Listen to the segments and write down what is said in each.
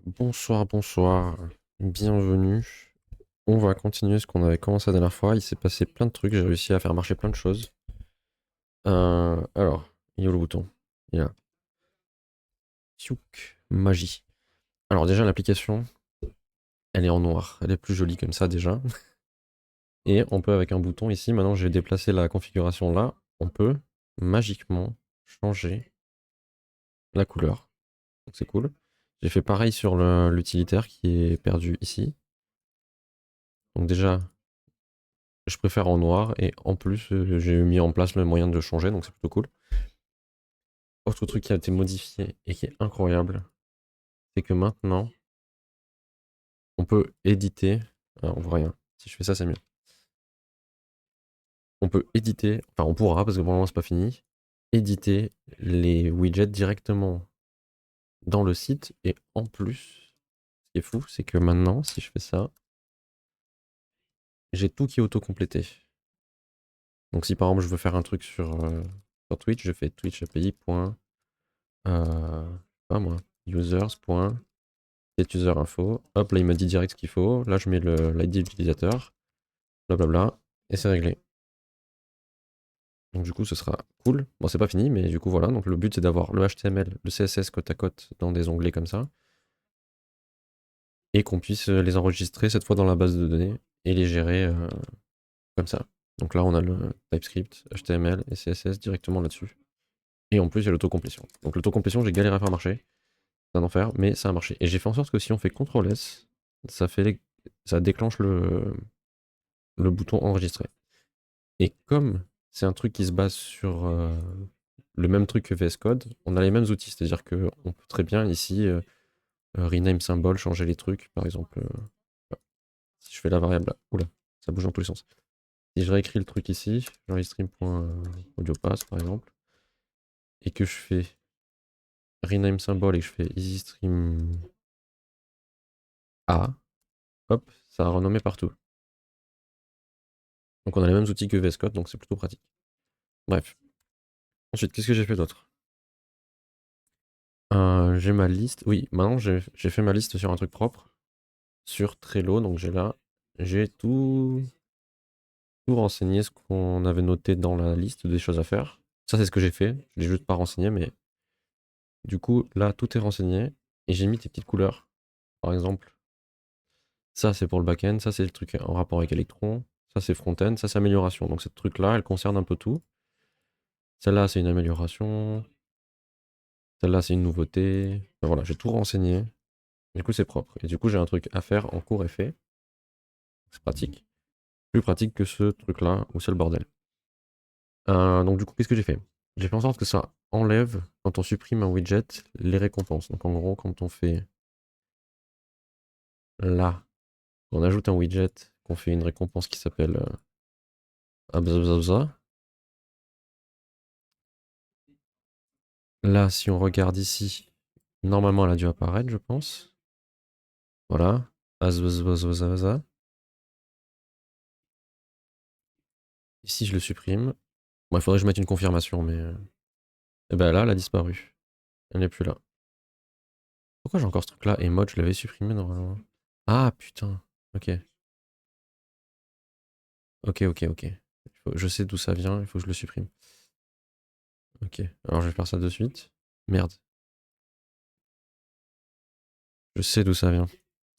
Bonsoir, bonsoir, bienvenue. On va continuer ce qu'on avait commencé la dernière fois. Il s'est passé plein de trucs, j'ai réussi à faire marcher plein de choses. Alors, il est où le bouton? Il est là. Tchouk, magie. Alors déjà l'application, elle est en noir. Elle est plus jolie comme ça déjà. Et on peut avec un bouton ici, maintenant j'ai déplacé la configuration là, on peut magiquement changer la couleur. Donc c'est cool. J'ai fait pareil sur l'utilitaire qui est perdu ici. Donc déjà, je préfère en noir et en plus j'ai mis en place le moyen de changer donc c'est plutôt cool. Autre truc qui a été modifié et qui est incroyable, c'est que maintenant on peut éditer. Alors, on voit rien. Si je fais ça, c'est mieux. On peut éditer, enfin on pourra parce que pour le moment c'est pas fini, éditer les widgets directement dans le site et en plus, ce qui est fou, c'est que maintenant si je fais ça, j'ai tout qui est auto-complété. Donc si par exemple je veux faire un truc sur Twitch, je fais Twitch API. Pas moi, users. Set user info. Hop, là il m'a dit direct ce qu'il faut. Là je mets l'ID utilisateur. Blablabla. Et c'est réglé. Donc du coup ce sera cool. Bon c'est pas fini mais du coup voilà. Donc le but c'est d'avoir le HTML, le CSS côte à côte dans des onglets comme ça. Et qu'on puisse les enregistrer cette fois dans la base de données et les gérer comme ça. Donc là on a le TypeScript, HTML et CSS directement là-dessus. Et en plus il y a l'autocomplétion. Donc l'autocomplétion j'ai galéré à faire marcher. C'est un enfer, mais ça a marché. Et j'ai fait en sorte que si on fait CTRL S, ça déclenche le bouton enregistrer. Et comme c'est un truc qui se base sur le même truc que VS Code, on a les mêmes outils. C'est-à-dire qu'on peut très bien ici rename symbole, changer les trucs. Par exemple, si je fais la variable là, oula, ça bouge dans tous les sens. Si je réécris le truc ici, genre stream.audiopass par exemple, et que je fais rename symbole et que je fais EasyStream A, hop, ça a renommé partout. Donc on a les mêmes outils que VS Code, donc c'est plutôt pratique. Bref. Ensuite, qu'est-ce que j'ai fait d'autre? J'ai ma liste. Oui, maintenant j'ai fait ma liste sur un truc propre. Sur Trello, donc j'ai tout renseigné, ce qu'on avait noté dans la liste des choses à faire. Ça, c'est ce que j'ai fait. Je l'ai juste pas renseigné, mais du coup, là, tout est renseigné. Et j'ai mis des petites couleurs. Par exemple, ça, c'est pour le back-end. Ça, c'est le truc en rapport avec Electron. Ça, c'est front-end. Ça, c'est amélioration. Donc, cette truc-là, elle concerne un peu tout. Celle-là, c'est une amélioration. Celle-là, c'est une nouveauté. Ben voilà, j'ai tout renseigné. Du coup, c'est propre. Et du coup, j'ai un truc à faire en cours et fait. C'est pratique. Plus pratique que ce truc-là où c'est le bordel. Donc, du coup, qu'est-ce que j'ai fait? J'ai fait en sorte que ça enlève, quand on supprime un widget, les récompenses. Donc, en gros, quand on fait là, on ajoute un widget, qu'on fait une récompense qui s'appelle Abzabzabza. Là, si on regarde ici, normalement, elle a dû apparaître, je pense. Voilà. Azbazbazbazaza. Ici, je le supprime. Bon, il faudrait que je mette une confirmation, mais. Et ben là, elle a disparu. Elle n'est plus là. Pourquoi j'ai encore ce truc-là? Et mode, je l'avais supprimé normalement. Ah putain. Ok. Ok. Je sais d'où ça vient, il faut que je le supprime. Ok. Alors je vais faire ça de suite. Merde. Je sais d'où ça vient.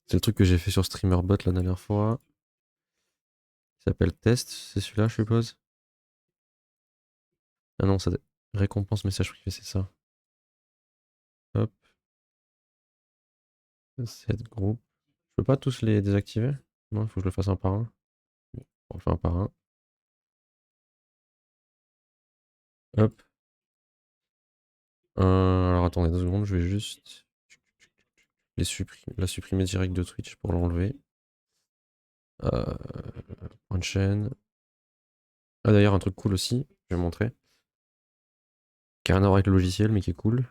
C'est le truc que j'ai fait sur StreamerBot la dernière fois. Il s'appelle Test, c'est celui-là, je suppose. Ah non, ça. Récompense message privé, c'est ça. Hop. Set groupe. Je peux pas tous les désactiver? Non, il faut que je le fasse un par un. Bon, on le fait un par un. Hop. Alors attendez 2 secondes, je vais juste la supprimer direct de Twitch pour l'enlever. Point de chaîne. Ah d'ailleurs un truc cool aussi, je vais montrer. Qui a rien à voir avec le logiciel mais qui est cool.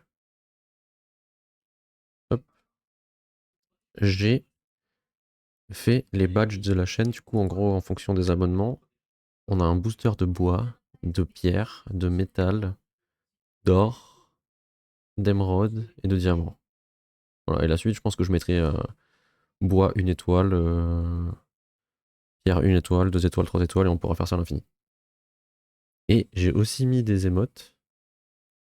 Hop. J'ai fait les badges de la chaîne, du coup en gros en fonction des abonnements, on a un booster de bois, de pierre, de métal, d'or, d'émeraude et de diamant. Voilà, et la suite, je pense que je mettrai bois 1 étoile, pierre 1 étoile, 2 étoiles, 3 étoiles, et on pourra faire ça à l'infini. Et j'ai aussi mis des émotes,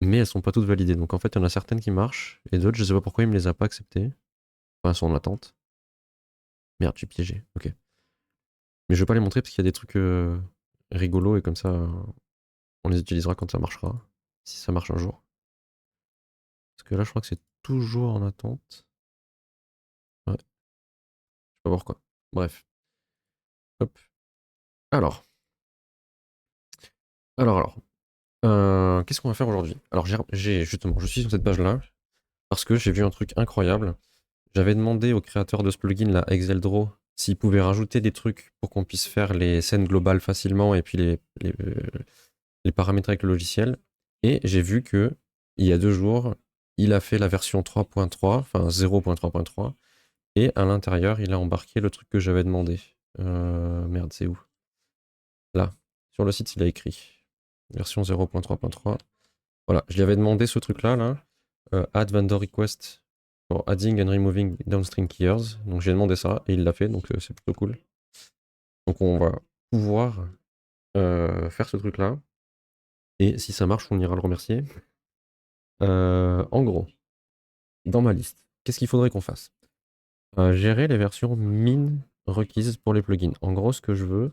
mais elles sont pas toutes validées. Donc en fait, il y en a certaines qui marchent, et d'autres, je sais pas pourquoi il me les a pas acceptées. Enfin, elles sont en attente. Merde, je suis piégé. Ok. Mais je vais pas les montrer parce qu'il y a des trucs rigolos, et comme ça, on les utilisera quand ça marchera. Si ça marche un jour. Parce que là, je crois que c'est toujours en attente. Ouais, je sais pas pourquoi. Bref. Hop. Alors. Alors. Qu'est-ce qu'on va faire aujourd'hui? Alors, justement, je suis sur cette page-là parce que j'ai vu un truc incroyable. J'avais demandé au créateur de ce plugin, là, Exceldraw, s'il pouvait rajouter des trucs pour qu'on puisse faire les scènes globales facilement et puis les paramètres avec le logiciel. Et j'ai vu que il y a 2 jours, il a fait la version 3.3, enfin 0.3.3, et à l'intérieur, il a embarqué le truc que j'avais demandé. Merde, c'est où? Là, sur le site, il a écrit version 0.3.3. Voilà, je lui avais demandé ce truc-là, add vendor request for adding and removing downstream keyers. Donc j'ai demandé ça et il l'a fait, donc c'est plutôt cool. Donc on va pouvoir faire ce truc-là. Et si ça marche, on ira le remercier. En gros, dans ma liste, qu'est-ce qu'il faudrait qu'on fasse? Gérer les versions min requises pour les plugins. En gros, ce que je veux,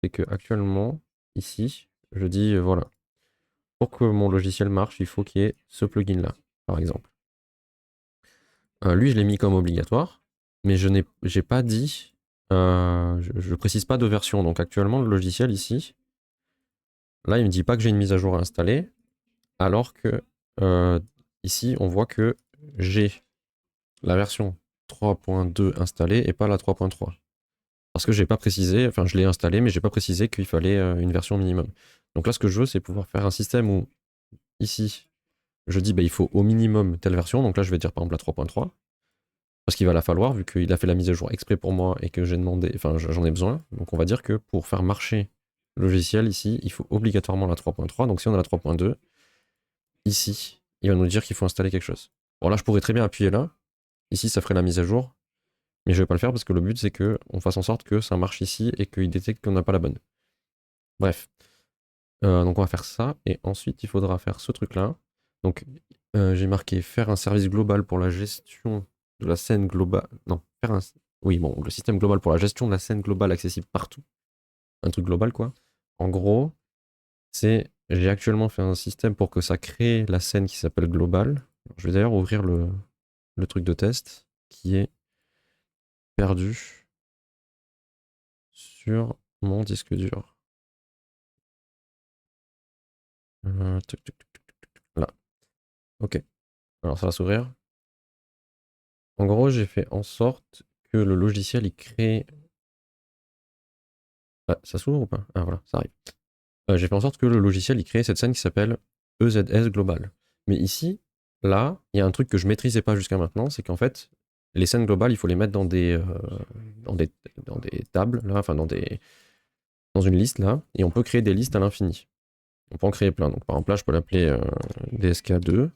c'est que actuellement, ici, je dis voilà, pour que mon logiciel marche, il faut qu'il y ait ce plugin-là, par exemple. Lui, je l'ai mis comme obligatoire, mais j'ai pas dit, je précise pas de version. Donc actuellement, le logiciel ici, là, il me dit pas que j'ai une mise à jour à installer, alors que ici, on voit que j'ai la version 3.2 installée et pas la 3.3. Parce que j'ai pas précisé, enfin je l'ai installé, mais j'ai pas précisé qu'il fallait une version minimum. Donc là, ce que je veux, c'est pouvoir faire un système où, ici, je dis, bah, il faut au minimum telle version. Donc là, je vais dire par exemple la 3.3. Parce qu'il va la falloir, vu qu'il a fait la mise à jour exprès pour moi et que j'ai demandé, enfin j'en ai besoin. Donc on va dire que pour faire marcher le logiciel ici, il faut obligatoirement la 3.3. Donc si on a la 3.2, ici, il va nous dire qu'il faut installer quelque chose. Bon là, je pourrais très bien appuyer là. Ici, ça ferait la mise à jour. Mais je vais pas le faire parce que le but, c'est qu'on fasse en sorte que ça marche ici et qu'il détecte qu'on n'a pas la bonne. Bref. Donc on va faire ça. Et ensuite, il faudra faire ce truc-là. Donc j'ai marqué faire un service global pour la gestion de la scène globale. Non, faire un. Oui, bon, le système global pour la gestion de la scène globale accessible partout. Un truc global, quoi. En gros, j'ai actuellement fait un système pour que ça crée la scène qui s'appelle global. Je vais d'ailleurs ouvrir le truc de test qui est perdu sur mon disque dur. Là. Ok. Alors ça va s'ouvrir. En gros, j'ai fait en sorte que le logiciel il crée. Ah, ça s'ouvre ou pas? Ah voilà, ça arrive. J'ai fait en sorte que le logiciel il crée cette scène qui s'appelle EZS Global. Mais ici, là, il y a un truc que je maîtrisais pas jusqu'à maintenant, c'est qu'en fait, les scènes globales, il faut les mettre dans des, dans des tables, là, enfin dans une liste là, et on peut créer des listes à l'infini. On peut en créer plein. Donc par exemple là, je peux l'appeler DSK2,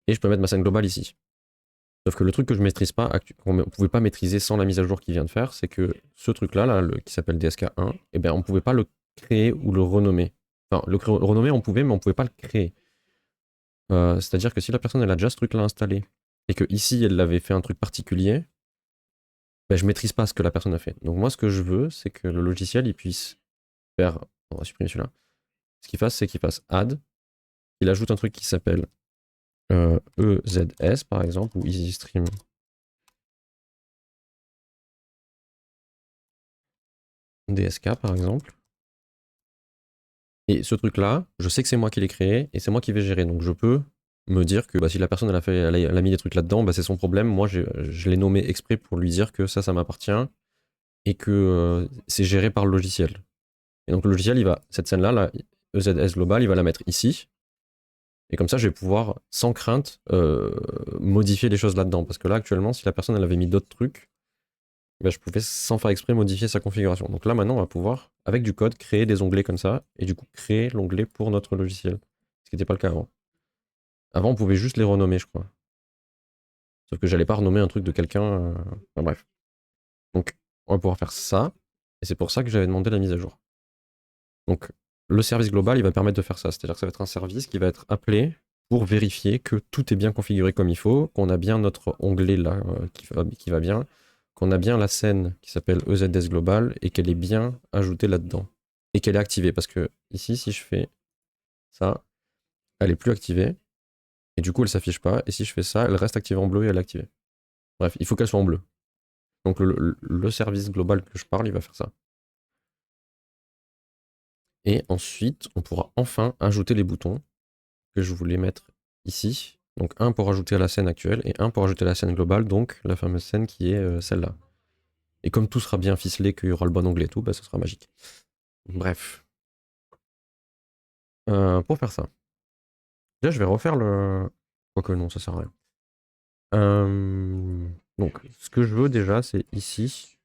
et je peux mettre ma scène globale ici. Sauf que le truc que je maîtrise pas, qu'on ne pouvait pas maîtriser sans la mise à jour qu'il vient de faire, c'est que ce truc-là, qui s'appelle DSK1, eh ben, on ne pouvait pas le créer ou le renommer. Enfin, le renommer, on pouvait, mais on ne pouvait pas le créer. C'est-à-dire que si la personne elle a déjà ce truc-là installé, et que ici elle avait fait un truc particulier, ben, je maîtrise pas ce que la personne a fait. Donc moi, ce que je veux, c'est que le logiciel il puisse faire. On va supprimer celui-là. Ce qu'il fasse, c'est qu'il fasse add, il ajoute un truc qui s'appelle EZS par exemple, ou EasyStream DSK par exemple. Et ce truc-là, je sais que c'est moi qui l'ai créé et c'est moi qui vais gérer. Donc je peux me dire que bah, si la personne elle a mis des trucs là-dedans, bah, c'est son problème. Moi, je l'ai nommé exprès pour lui dire que ça m'appartient et que c'est géré par le logiciel. Et donc le logiciel, cette scène-là, la EZS Global, il va la mettre ici. Et comme ça, je vais pouvoir, sans crainte, modifier les choses là-dedans. Parce que là, actuellement, si la personne elle avait mis d'autres trucs, bah, je pouvais sans faire exprès modifier sa configuration. Donc là maintenant on va pouvoir, avec du code, créer des onglets comme ça, et du coup créer l'onglet pour notre logiciel. Ce qui n'était pas le cas avant. Avant on pouvait juste les renommer je crois. Sauf que j'allais pas renommer un truc de quelqu'un. Enfin, bref. Donc, on va pouvoir faire ça. Et c'est pour ça que j'avais demandé la mise à jour. Donc, le service global, il va permettre de faire ça. C'est-à-dire que ça va être un service qui va être appelé pour vérifier que tout est bien configuré comme il faut, qu'on a bien notre onglet là qui va bien, qu'on a bien la scène qui s'appelle EZS Global et qu'elle est bien ajoutée là-dedans. Et qu'elle est activée. Parce que ici, si je fais ça, elle est plus activée. Et du coup, elle s'affiche pas. Et si je fais ça, elle reste activée en bleu et elle est activée. Bref, il faut qu'elle soit en bleu. Donc le service global que je parle, il va faire ça. Et ensuite, on pourra enfin ajouter les boutons que je voulais mettre ici. Donc un pour ajouter à la scène actuelle et un pour ajouter à la scène globale, donc la fameuse scène qui est celle-là. Et comme tout sera bien ficelé, qu'il y aura le bon onglet et tout, bah, ça sera magique. Bref. Pour faire ça. Déjà, je vais refaire le... Quoique non, ça sert à rien. Donc, ce que je veux déjà, c'est ici,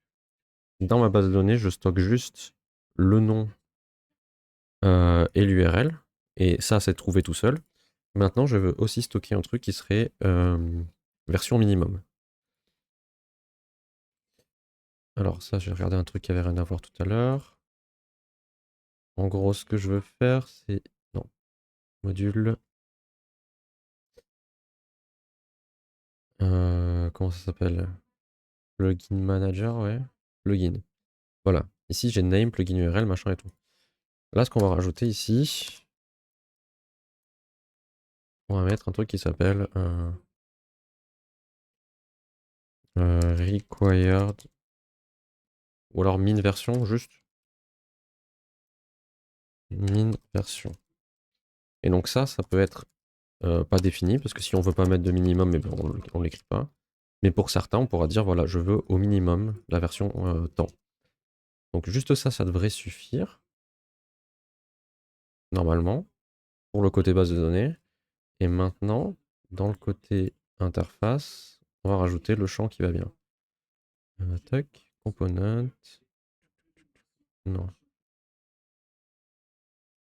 dans ma base de données, je stocke juste le nom et l'URL. Et ça, c'est trouvé tout seul. Maintenant, je veux aussi stocker un truc qui serait version minimum. Alors ça, j'ai regardé un truc qui avait rien à voir tout à l'heure. En gros, ce que je veux faire, c'est... Non. Module... comment ça s'appelle? Plugin Manager, ouais. Plugin. Voilà. Ici, j'ai name, plugin URL, machin et tout. Là, ce qu'on va rajouter ici, on va mettre un truc qui s'appelle required, ou alors min version, juste. Min version. Et donc ça peut être pas défini, parce que si on veut pas mettre de minimum, eh ben, on l'écrit pas. Mais pour certains, on pourra dire, voilà, je veux au minimum la version temps. Donc juste ça, ça devrait suffire, normalement, pour le côté base de données. Et maintenant, dans le côté interface, on va rajouter le champ qui va bien. Tac, component. Non.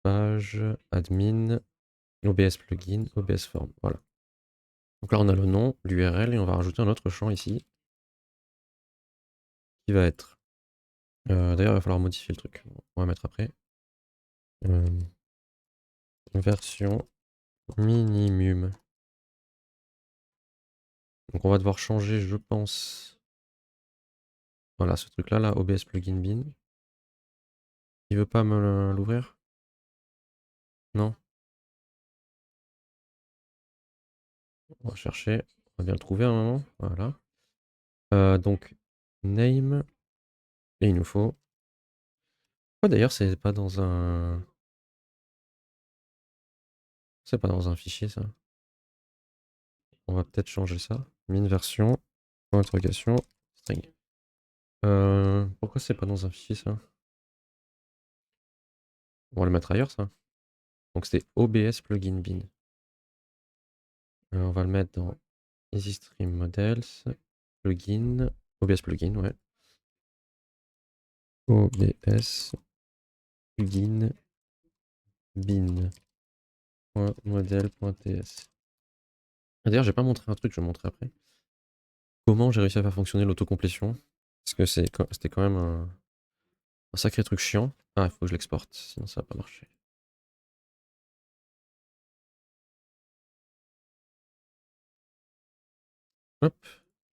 Page, admin, OBS plugin, OBS form. Voilà. Donc là, on a le nom, l'URL, et on va rajouter un autre champ ici, qui va être... D'ailleurs, il va falloir modifier le truc. On va mettre après. Version minimum. Donc on va devoir changer, je pense... Voilà, ce truc-là, là, OBS plugin bin. Il veut pas me l'ouvrir? Non? On va chercher. On va bien le trouver à un moment. Voilà. Donc, name. Et il nous faut... Pourquoi d'ailleurs c'est pas dans un... C'est pas dans un fichier ça. On va peut-être changer ça. Min version. Point interrogation. String. Pourquoi c'est pas dans un fichier ça? On va le mettre ailleurs ça. Donc c'est OBS plugin bin. On va le mettre dans EasyStream Models. Plugin. OBS plugin, ouais. OBS plugin bin. Model.ts. D'ailleurs, j'ai pas montré un truc, je vais montrer après. Comment j'ai réussi à faire fonctionner l'autocomplétion. Parce que c'était quand même un sacré truc chiant. Ah, il faut que je l'exporte, sinon ça va pas marcher. Hop,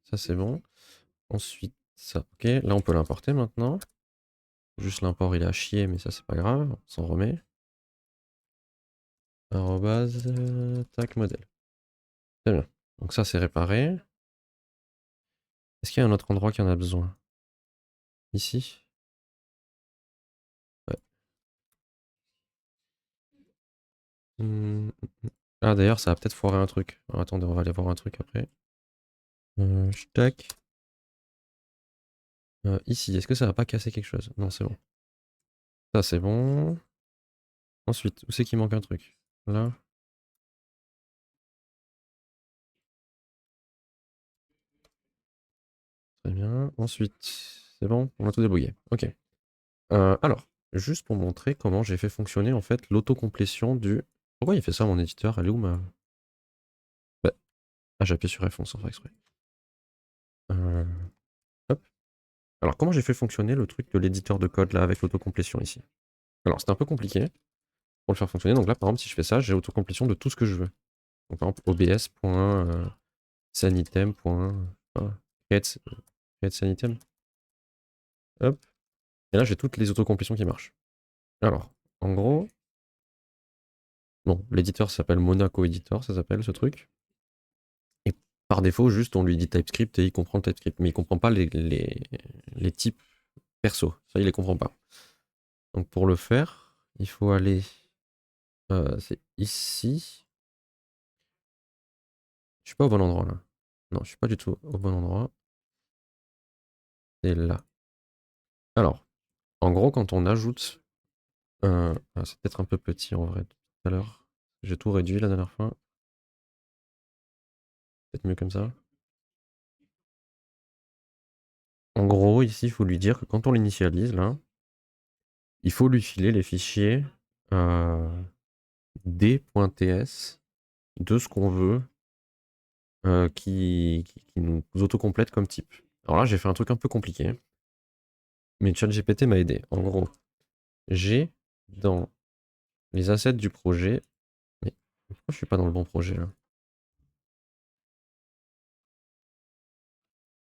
ça c'est bon. Ensuite, ça, ok. Là, on peut l'importer maintenant. Juste l'import, il est à chier, mais ça c'est pas grave, on s'en remet. Arrobase, tac, modèle. Très bien. Donc ça c'est réparé. Est-ce qu'il y a un autre endroit qui en a besoin? Ici? Ouais. Ah d'ailleurs, ça va peut-être foirer un truc. Alors, attendez, on va aller voir un truc après. Tac. Ici, est-ce que ça va pas casser quelque chose? Non, c'est bon. Ça, c'est bon. Ensuite, où c'est qu'il manque un truc? Là. Très bien. Ensuite, c'est bon? On a tout débrouillé. Ok. Alors, juste pour montrer comment j'ai fait fonctionner en fait l'autocomplétion du... Pourquoi il fait ça mon éditeur? Elle est où ma... Bah, Ah, j'ai appuyé sur F11 sans faire exprès. Hop. Alors, comment j'ai fait fonctionner le truc de l'éditeur de code là avec l'autocomplétion ici? Alors, c'était un peu compliqué pour le faire fonctionner. Donc là, par exemple, si je fais ça, j'ai autocomplétion de tout ce que je veux. Donc, par exemple, obs.sanitem. Create sanitem. Hop. Et là, j'ai toutes les autocomplétions qui marchent. Alors, en gros, bon, l'éditeur s'appelle Monaco Editor, ça s'appelle ce truc. Et par défaut, juste, on lui dit TypeScript et il comprend le TypeScript. Mais il comprend pas les types perso. Ça, il les comprend pas. Donc, pour le faire, il faut aller... c'est ici. Je suis pas au bon endroit, là. Non, je suis pas du tout au bon endroit. C'est là. Alors, en gros, quand on ajoute... c'est peut-être un peu petit, en vrai, tout à l'heure. J'ai tout réduit la dernière fois. Peut-être mieux comme ça. En gros, ici, il faut lui dire que quand on l'initialise, là, il faut lui filer les fichiers d.ts de ce qu'on veut qui nous autocomplète comme type. Alors là, j'ai fait un truc un peu compliqué, mais ChatGPT m'a aidé. En gros, j'ai dans les assets du projet... Mais pourquoi je suis pas dans le bon projet, là?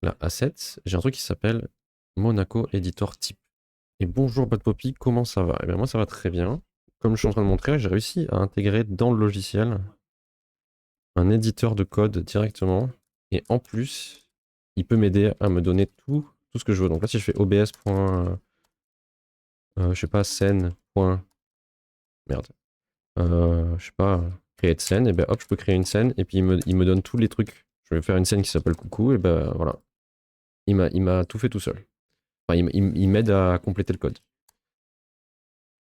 Là, assets, j'ai un truc qui s'appelle Monaco Editor Type. Et bonjour Bad Poppy, comment ça va? Eh bien moi ça va très bien. Comme je suis en train de montrer, j'ai réussi à intégrer dans le logiciel un éditeur de code directement. Et en plus, il peut m'aider à me donner tout ce que je veux. Donc là, si je fais obs. Je sais pas, scène. Merde. Je sais pas, créer de scène. Et ben hop, je peux créer une scène. Et puis il me donne tous les trucs. Je vais faire une scène qui s'appelle coucou. Et ben voilà. Il m'a tout fait tout seul. Enfin, il m'aide à compléter le code.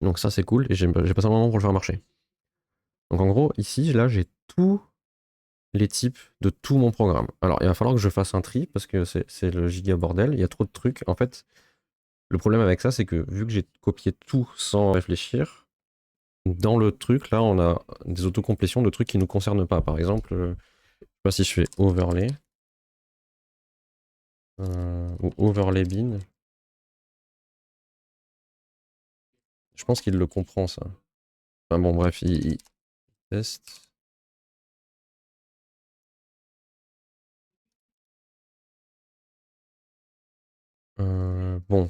Donc ça, c'est cool. Et j'ai passé un moment pour le faire marcher. Donc en gros, ici, là, j'ai tous les types de tout mon programme. Alors, il va falloir que je fasse un tri parce que c'est le giga bordel. Il y a trop de trucs. En fait, le problème avec ça, c'est que vu que j'ai copié tout sans réfléchir, dans le truc, là, on a des autocomplétions de trucs qui ne nous concernent pas. Par exemple, je sais pas si je fais overlay ou overlay bin. Je pense qu'il le comprend, ça. Enfin bon, bref, il teste. Bon.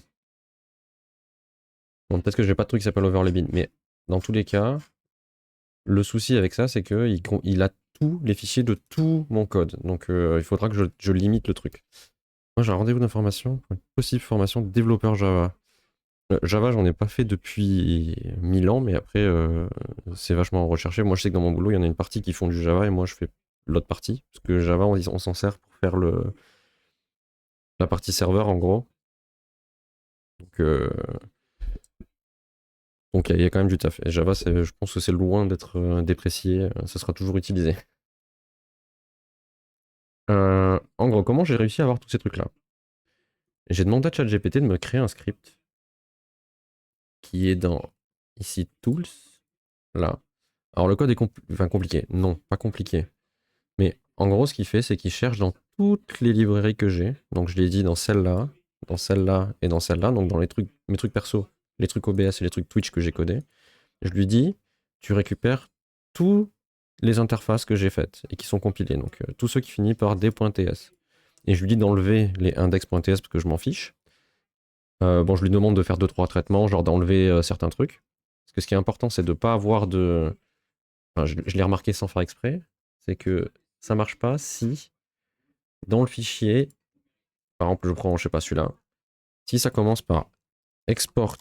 Bon, peut-être que j'ai pas de truc qui s'appelle overlay bin, mais dans tous les cas, le souci avec ça, c'est qu'il a tous les fichiers de tout mon code. Donc il faudra que je limite le truc. Moi, j'ai un rendez-vous d'information pour une possible formation de développeur Java. Java, j'en ai pas fait depuis 1000 ans, mais après, c'est vachement recherché. Moi, je sais que dans mon boulot, il y en a une partie qui font du Java et moi, je fais l'autre partie. Parce que Java, on s'en sert pour faire la partie serveur, en gros. Donc il y a quand même du taf. Et Java, je pense que c'est loin d'être déprécié. Ça sera toujours utilisé. En gros, comment j'ai réussi à avoir tous ces trucs-là? J'ai demandé à ChatGPT de me créer un script qui est dans ici Tools, là. Alors le code est compliqué. Non, pas compliqué. Mais en gros, ce qu'il fait, c'est qu'il cherche dans toutes les librairies que j'ai. Donc je l'ai dit dans celle-là et dans celle-là. Donc dans mes trucs perso, les trucs OBS et les trucs Twitch que j'ai codés. Je lui dis, tu récupères tous les interfaces que j'ai faites et qui sont compilées. Donc tous ceux qui finissent par d.ts. Et je lui dis d'enlever les index.ts parce que je m'en fiche. Bon, je lui demande de faire 2-3 traitements, genre d'enlever certains trucs. Parce que ce qui est important, c'est de ne pas avoir de... Enfin, je l'ai remarqué sans faire exprès, c'est que ça marche pas si dans le fichier, par exemple, je prends, je sais pas, celui-là, si ça commence par export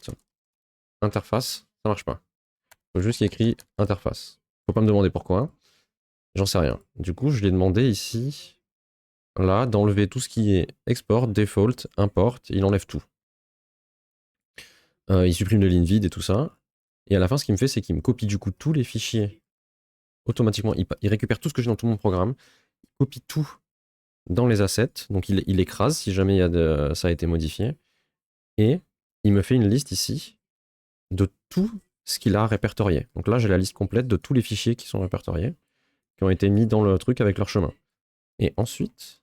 interface, ça marche pas. Il faut juste qu'il y ait écrit interface. Faut pas me demander pourquoi, j'en sais rien. Du coup, je lui ai demandé ici, là, d'enlever tout ce qui est export, default, import, il enlève tout. Il supprime les lignes vides et tout ça. Et à la fin, ce qu'il me fait, c'est qu'il me copie du coup tous les fichiers automatiquement. Il récupère tout ce que j'ai dans tout mon programme, il copie tout dans les assets, donc il écrase si jamais ça a été modifié. Et il me fait une liste ici de tout ce qu'il a répertorié. Donc là, j'ai la liste complète de tous les fichiers qui sont répertoriés, qui ont été mis dans le truc avec leur chemin. Et ensuite,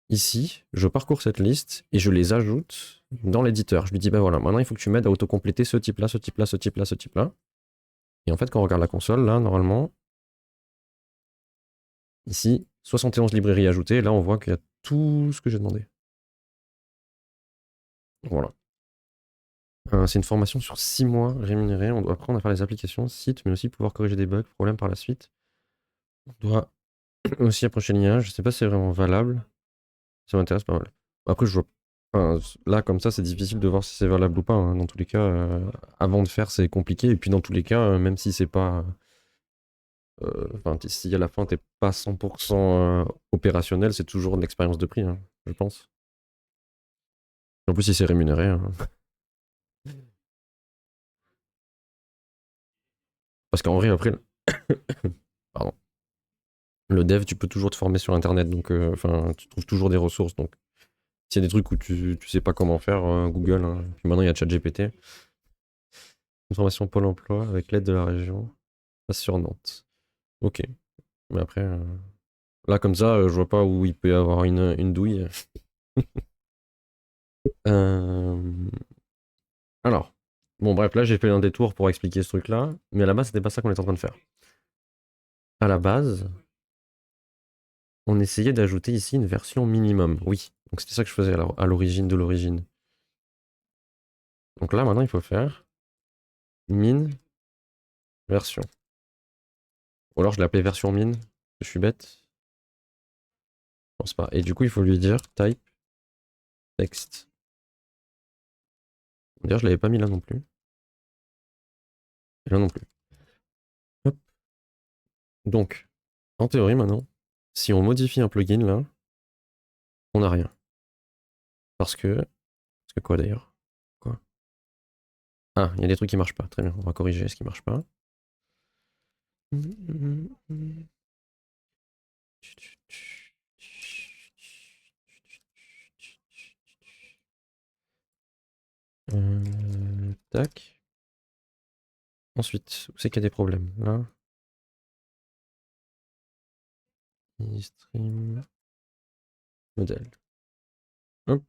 ici, je parcours cette liste et je les ajoute dans l'éditeur. Je lui dis, bah voilà, maintenant il faut que tu m'aides à autocompléter ce type-là, ce type-là, ce type-là, ce type-là. Et en fait, quand on regarde la console, là, normalement, ici, 71 librairies ajoutées. Là, on voit qu'il y a tout ce que j'ai demandé. Voilà. C'est une formation sur 6 mois rémunérée. On doit apprendre à faire les applications, sites, mais aussi pouvoir corriger des bugs, problèmes par la suite. On doit aussi approcher l'IA. Je sais pas si c'est vraiment valable. Ça m'intéresse pas mal. Après, je vois. Enfin, là, comme ça, c'est difficile de voir si c'est valable ou pas, hein. Dans tous les cas, avant de faire, c'est compliqué. Et puis, dans tous les cas, même si c'est pas. Enfin, si à la fin, t'es pas 100% opérationnel, c'est toujours de l'expérience de prix, hein, je pense. En plus, si c'est rémunéré, hein. Parce qu'en vrai, après, pardon. Le dev, tu peux toujours te former sur Internet, donc enfin, tu trouves toujours des ressources. Donc, s'il y a des trucs où tu sais pas comment faire, Google, hein. Puis maintenant, il y a ChatGPT. Une formation Pôle emploi avec l'aide de la région. Passe sur Nantes. Ok. Mais après, là, comme ça, je vois pas où il peut y avoir une douille. Euh, Alors, bon, bref, là, j'ai fait un détour pour expliquer ce truc-là. Mais à la base, c'était pas ça qu'on était en train de faire. À la base, on essayait d'ajouter ici une version minimum. Oui. Donc, c'était ça que je faisais à l'origine de l'origine. Donc là, maintenant, il faut faire min version. Ou alors je l'ai appelé version min. Je suis bête. Je pense pas. Et du coup, il faut lui dire type text. D'ailleurs, je l'avais pas mis là non plus. Et là non plus. Hop. Donc, en théorie maintenant, si on modifie un plugin là, on n'a rien. Parce que. Parce que quoi d'ailleurs? Quoi? Ah, il y a des trucs qui marchent pas. Très bien, on va corriger ce qui marche pas. Tac. Ensuite, où c'est qu'il y a des problèmes? Là. Stream. Modèle. Hop.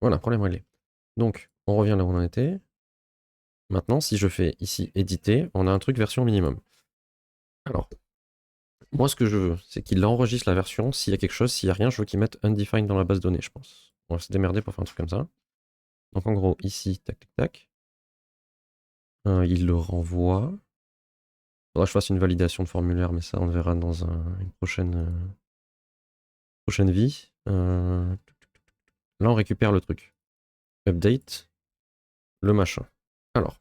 Voilà, problème réglé. Donc, on revient là où on en était. Maintenant, si je fais ici éditer, on a un truc version minimum. Alors, moi, ce que je veux, c'est qu'il enregistre la version. S'il y a quelque chose, s'il n'y a rien, je veux qu'il mette undefined dans la base de données, je pense. On va se démerder pour faire un truc comme ça. Donc, en gros, ici, tac, tac, tac. Il le renvoie. Faudra que je fasse une validation de formulaire, mais ça, on le verra dans une prochaine vie. Là, on récupère le truc. Update, le machin. Alors,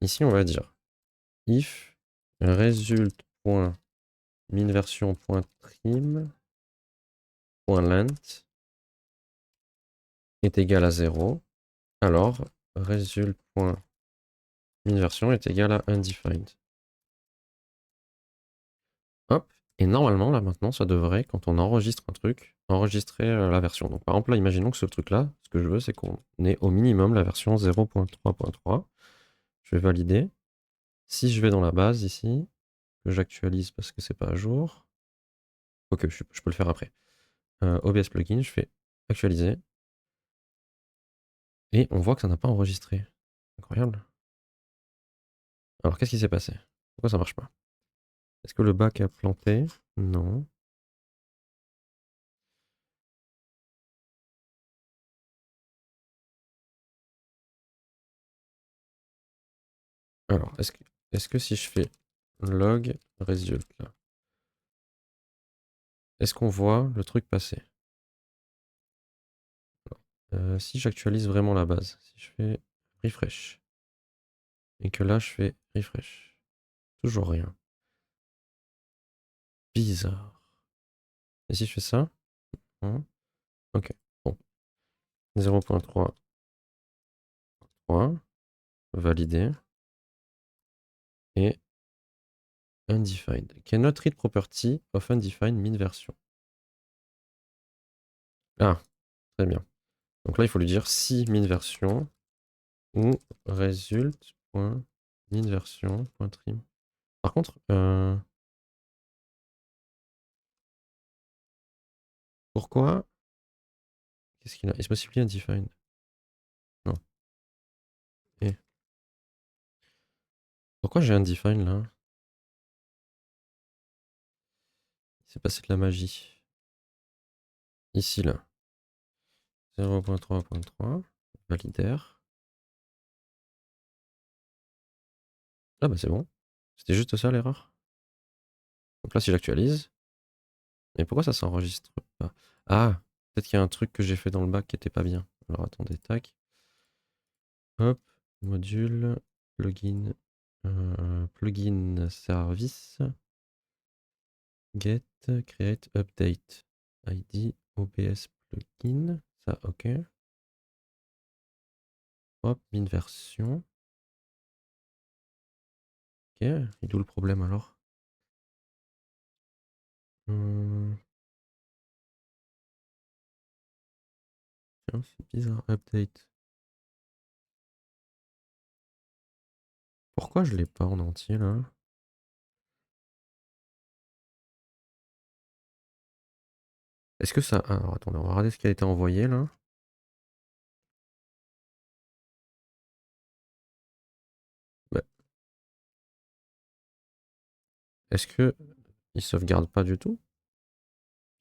ici, on va dire if result.minversion.trim.length est égal à 0, alors result.minversion est égal à undefined. Hop, et normalement, là maintenant, ça devrait, quand on enregistre un truc, enregistrer la version. Donc par exemple, là, imaginons que ce truc-là, ce que je veux, c'est qu'on ait au minimum la version 0.3.3. Je vais valider. Si je vais dans la base ici, que j'actualise parce que c'est pas à jour. Ok, je peux le faire après. OBS plugin, je fais actualiser. Et on voit que ça n'a pas enregistré. Incroyable. Alors, qu'est-ce qui s'est passé? Pourquoi ça marche pas? Est-ce que le bac a planté? Non. Alors, est-ce que si je fais log result là, est-ce qu'on voit le truc passer? Si j'actualise vraiment la base, si je fais refresh, et que là je fais refresh, toujours rien. Bizarre. Et si je fais ça? Hein. Ok, bon. 0.3, validé. Et undefined. Cannot read property of undefined min version. Ah, très bien. Donc là, il faut lui dire si min version ou result.minversion.trim. Par contre, Pourquoi? Qu'est-ce qu'il a? Is possibly undefined. Non. Et pourquoi j'ai undefined là? Il s'est passé de la magie. Ici là. 0.3.3. Validaire. Ah bah c'est bon. C'était juste ça l'erreur. Donc là si j'actualise. Mais pourquoi ça s'enregistre pas? Ah, peut-être qu'il y a un truc que j'ai fait dans le bac qui était pas bien. Alors attendez, tac. Hop, module, plugin, plugin service, get, create, update, ID, OBS plugin, ça ok. Hop, min version. Ok, et d'où le problème alors? Tiens, c'est bizarre, update. Pourquoi je l'ai pas en entier là? Est-ce que ça... Ah, alors attendez, on va regarder ce qui a été envoyé là. Bah, est-ce que il sauvegarde pas du tout?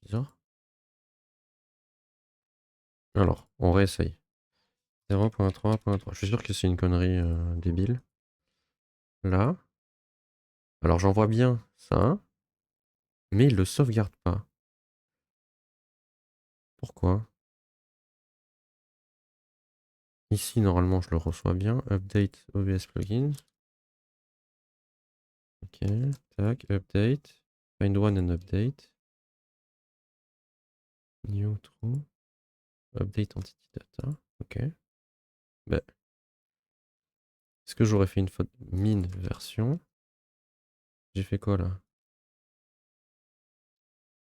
Bizarre. Alors, on réessaye. 0.3.3. Je suis sûr que c'est une connerie débile. Là. Alors j'en vois bien ça, mais il le sauvegarde pas. Pourquoi? Ici, normalement, je le reçois bien. Update OBS plugin. Ok, tac, update. Find one and update. New true. Update entity data. Ok. Bah, est-ce que j'aurais fait une faute? Min version. J'ai fait quoi là?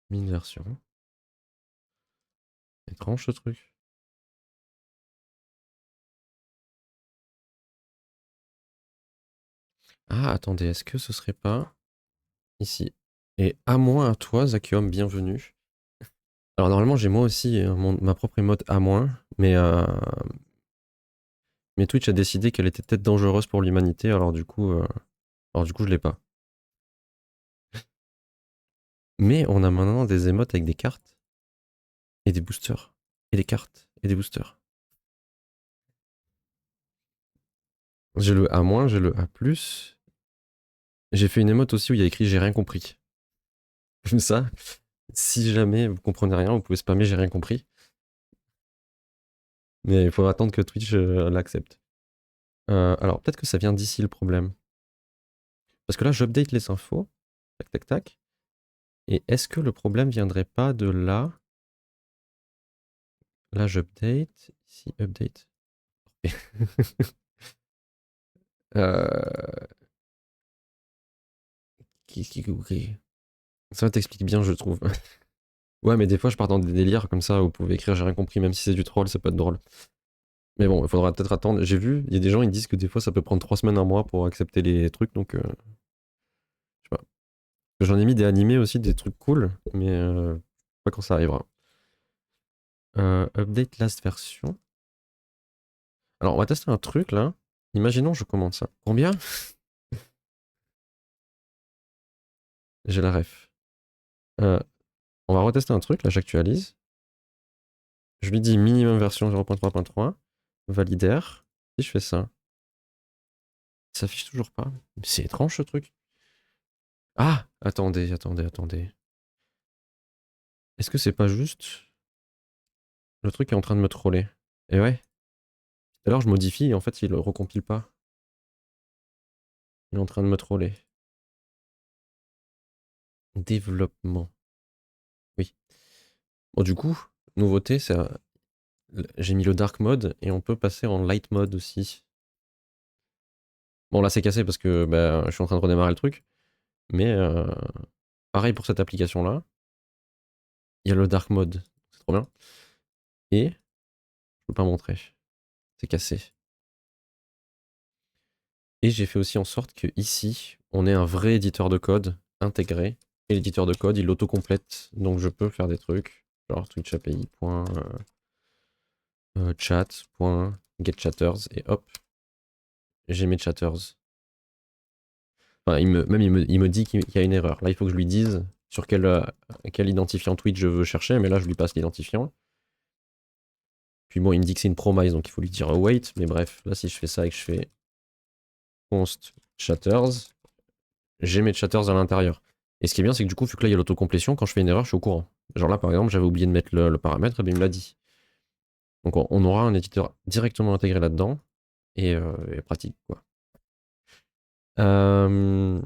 Min version. Étrange ce truc. Ah, attendez, est-ce que ce serait pas ici? Et à moins à toi, Zakium, bienvenue. Alors normalement, j'ai moi aussi ma propre emote à moins, mais Twitch a décidé qu'elle était peut-être dangereuse pour l'humanité, alors du coup, je l'ai pas. Mais on a maintenant des émotes avec des cartes et des boosters et des cartes et des boosters. J'ai le A-, j'ai le A+. J'ai fait une émote aussi où il y a écrit j'ai rien compris. Comme ça, si jamais vous comprenez rien, vous pouvez spammer j'ai rien compris. Mais il faut attendre que Twitch l'accepte. Alors peut-être que ça vient d'ici le problème. Parce que là, j'update les infos. Tac, tac, tac. Et est-ce que le problème viendrait pas de là? Là, j'update. Ici, update. euh... Ça t'explique bien, je trouve. Ouais, mais des fois, je pars dans des délires comme ça où vous pouvez écrire j'ai rien compris, même si c'est du troll, ça peut être drôle. Mais bon, il faudra peut-être attendre. J'ai vu, il y a des gens, ils disent que des fois, ça peut prendre 3 semaines, un mois pour accepter les trucs, donc je sais pas. J'en ai mis des animés aussi, des trucs cool, mais pas quand ça arrivera. Update last version. Alors, on va tester un truc là. Imaginons, je commande ça. Combien? J'ai la ref. Euh, on va retester un truc, là, j'actualise. Je lui dis minimum version 0.3.3. Validaire. Si je fais ça, ça s'affiche toujours pas. C'est étrange ce truc. Ah! Attendez, attendez, attendez. Est-ce que c'est pas juste le truc est en train de me troller? Et ouais. Alors je modifie et en fait il le recompile pas. Il est en train de me troller. Développement. Oui. Bon du coup, nouveauté, j'ai mis le dark mode et on peut passer en light mode aussi. Bon là c'est cassé parce que bah, je suis en train de redémarrer le truc. Mais pareil pour cette application là. Il y a le dark mode. C'est trop bien. Et je peux pas montrer. C'est cassé. Et j'ai fait aussi en sorte que ici, on ait un vrai éditeur de code intégré. Et l'éditeur de code, il l'autocomplète. Donc je peux faire des trucs. Genre Twitch API.chat.getChatters et hop, j'ai mes chatters. Enfin, il me dit qu'il y a une erreur. Là, il faut que je lui dise sur quel identifiant Twitch je veux chercher, mais là, je lui passe l'identifiant. Puis bon, il me dit que c'est une promise, donc il faut lui dire wait, mais bref, là, si je fais ça et que je fais const chatters, j'ai mes chatters à l'intérieur. Et ce qui est bien, c'est que du coup, vu que là, il y a l'autocomplétion, quand je fais une erreur, je suis au courant. Genre là, par exemple, j'avais oublié de mettre le paramètre, et bien il me l'a dit. Donc on aura un éditeur directement intégré là-dedans, et pratique, quoi. Donc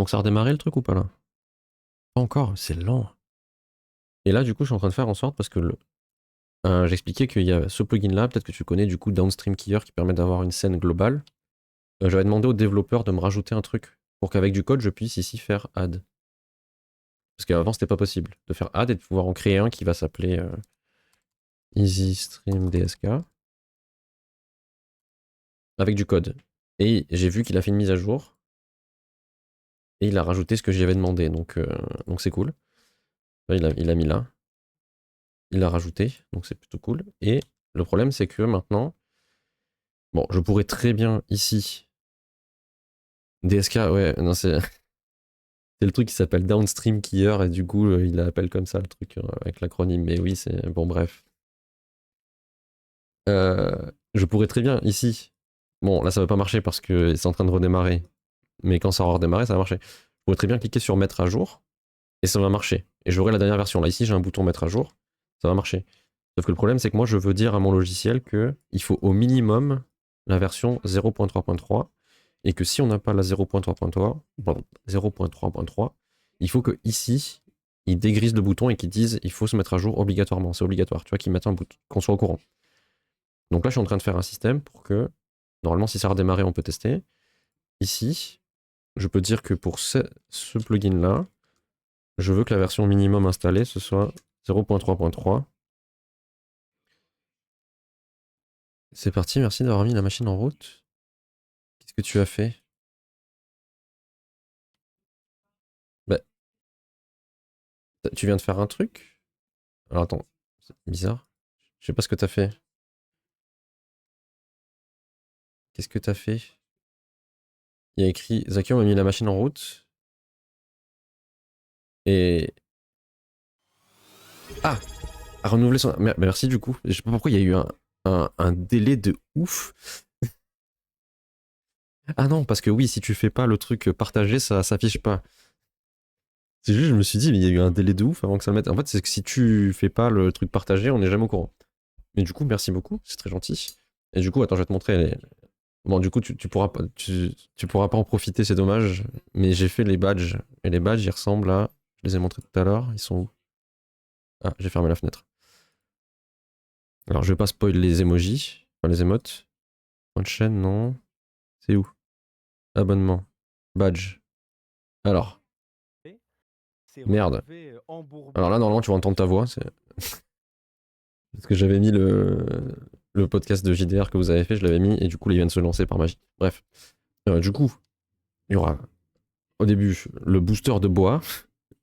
ça a redémarré le truc ou pas là? Pas encore, c'est lent. Et là, du coup, je suis en train de faire en sorte, parce que j'expliquais qu'il y a ce plugin-là, peut-être que tu connais, du coup, Downstream Keyer, qui permet d'avoir une scène globale. J'avais demandé aux développeurs de me rajouter un truc pour qu'avec du code, je puisse ici faire add. Parce qu'avant, c'était pas possible de faire add et de pouvoir en créer un qui va s'appeler EasyStreamDSK avec du code. Et j'ai vu qu'il a fait une mise à jour et il a rajouté ce que j'y avais demandé. Donc c'est cool. Là, il a mis là. Il l'a rajouté, donc c'est plutôt cool. Et le problème, c'est que maintenant, bon, je pourrais très bien ici. DSK, ouais, non, c'est le truc qui s'appelle Downstream Keyer et du coup, il appelle comme ça le truc avec l'acronyme. Mais oui, c'est bon, bref. Je pourrais très bien ici. Bon, là, ça va pas marcher parce que c'est en train de redémarrer. Mais quand ça aura redémarré, ça va marcher. Je pourrais très bien cliquer sur mettre à jour et ça va marcher. Et j'aurai la dernière version. Là, ici, j'ai un bouton mettre à jour. Ça va marcher. Sauf que le problème, c'est que moi, je veux dire à mon logiciel qu'il faut au minimum la version 0.3.3 et que si on n'a pas la 0.3.3, pardon, 0.3.3, il faut que ici, ils dégrisent le bouton et qu'ils disent il faut se mettre à jour obligatoirement. C'est obligatoire. Tu vois, qu'ils mettent un bouton, qu'on soit au courant. Donc là, je suis en train de faire un système pour que, normalement, si ça a redémarré, on peut tester. Ici, je peux dire que pour ce plugin-là, je veux que la version minimum installée, ce soit 0.3.3. C'est parti, merci d'avoir mis la machine en route. Qu'est-ce que tu as fait? Bah, tu viens de faire un truc? Alors attends, c'est bizarre. Je sais pas ce que t'as fait. Qu'est-ce que t'as fait? Il y a écrit Zakio m'a mis la machine en route. Et. Ah! A renouvelé son. Merci du coup. Je sais pas pourquoi il y a eu un délai de ouf. Ah non, parce que oui, si tu fais pas le truc partagé, ça s'affiche pas. C'est juste, je me suis dit, mais il y a eu un délai de ouf avant que ça le mette. En fait, c'est que si tu fais pas le truc partagé, on n'est jamais au courant. Mais du coup, merci beaucoup, c'est très gentil. Et du coup, attends, je vais te montrer. Bon, du coup, tu pourras pas, tu pourras pas en profiter, c'est dommage. Mais j'ai fait les badges. Et les badges, ils ressemblent à. Je les ai montrés tout à l'heure. Ils sont où? Ah, j'ai fermé la fenêtre. Alors, je vais pas spoil les emojis. Enfin, les emotes. Point de chaîne, non. C'est où? Abonnement. Badge. Alors. Merde. Alors là, normalement, tu vas entendre ta voix. C'est parce que j'avais mis le podcast de JDR que vous avez fait, je l'avais mis, et du coup, là, il vient de se lancer par magie. Bref. Du coup, il y aura au début le booster de bois,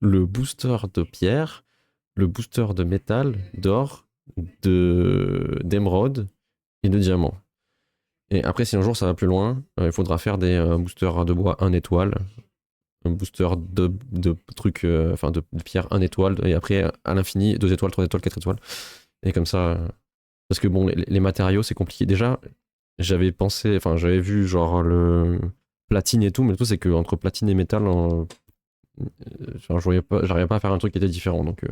le booster de pierre, le booster de métal, d'or, d'émeraude et de diamant. Et après, si un jour ça va plus loin, il faudra faire des boosters de bois 1 étoile, un booster de trucs, enfin de pierre 1 étoile, et après à l'infini 2 étoiles, 3 étoiles, 4 étoiles. Et comme ça, parce que bon, les matériaux c'est compliqué. Déjà, j'avais pensé, enfin j'avais vu genre le platine et tout, mais le tout c'est que entre platine et métal, enfin, j'arrivais pas à faire un truc qui était différent. Donc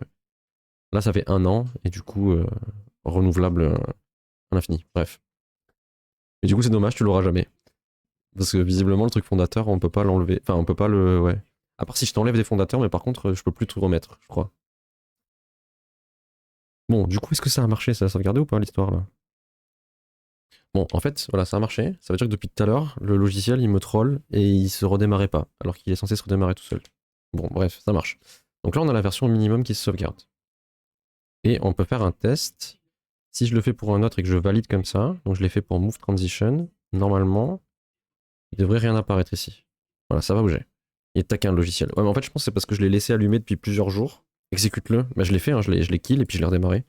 là, ça fait 1 an et du coup, renouvelable à l'infini. Bref. Et du coup, c'est dommage, tu l'auras jamais. Parce que visiblement, le truc fondateur, on peut pas l'enlever. Enfin, on peut pas le. Ouais. À part si je t'enlève des fondateurs, mais par contre, je peux plus tout remettre, je crois. Bon, du coup, est-ce que ça a marché? Ça a sauvegardé ou pas l'histoire là? Bon, en fait, voilà, ça a marché. Ça veut dire que depuis tout à l'heure, le logiciel, il me troll et il se redémarrait pas, alors qu'il est censé se redémarrer tout seul. Bon, bref, ça marche. Donc là, on a la version minimum qui se sauvegarde. Et on peut faire un test. Si je le fais pour un autre et que je valide comme ça, donc je l'ai fait pour Move Transition, normalement, il devrait rien apparaître ici. Voilà, ça va bouger. Il est taquin le logiciel. Ouais, mais en fait, je pense que c'est parce que je l'ai laissé allumé depuis plusieurs jours exécute-le. Bah, je l'ai fait, hein, je l'ai kill et puis je l'ai redémarré.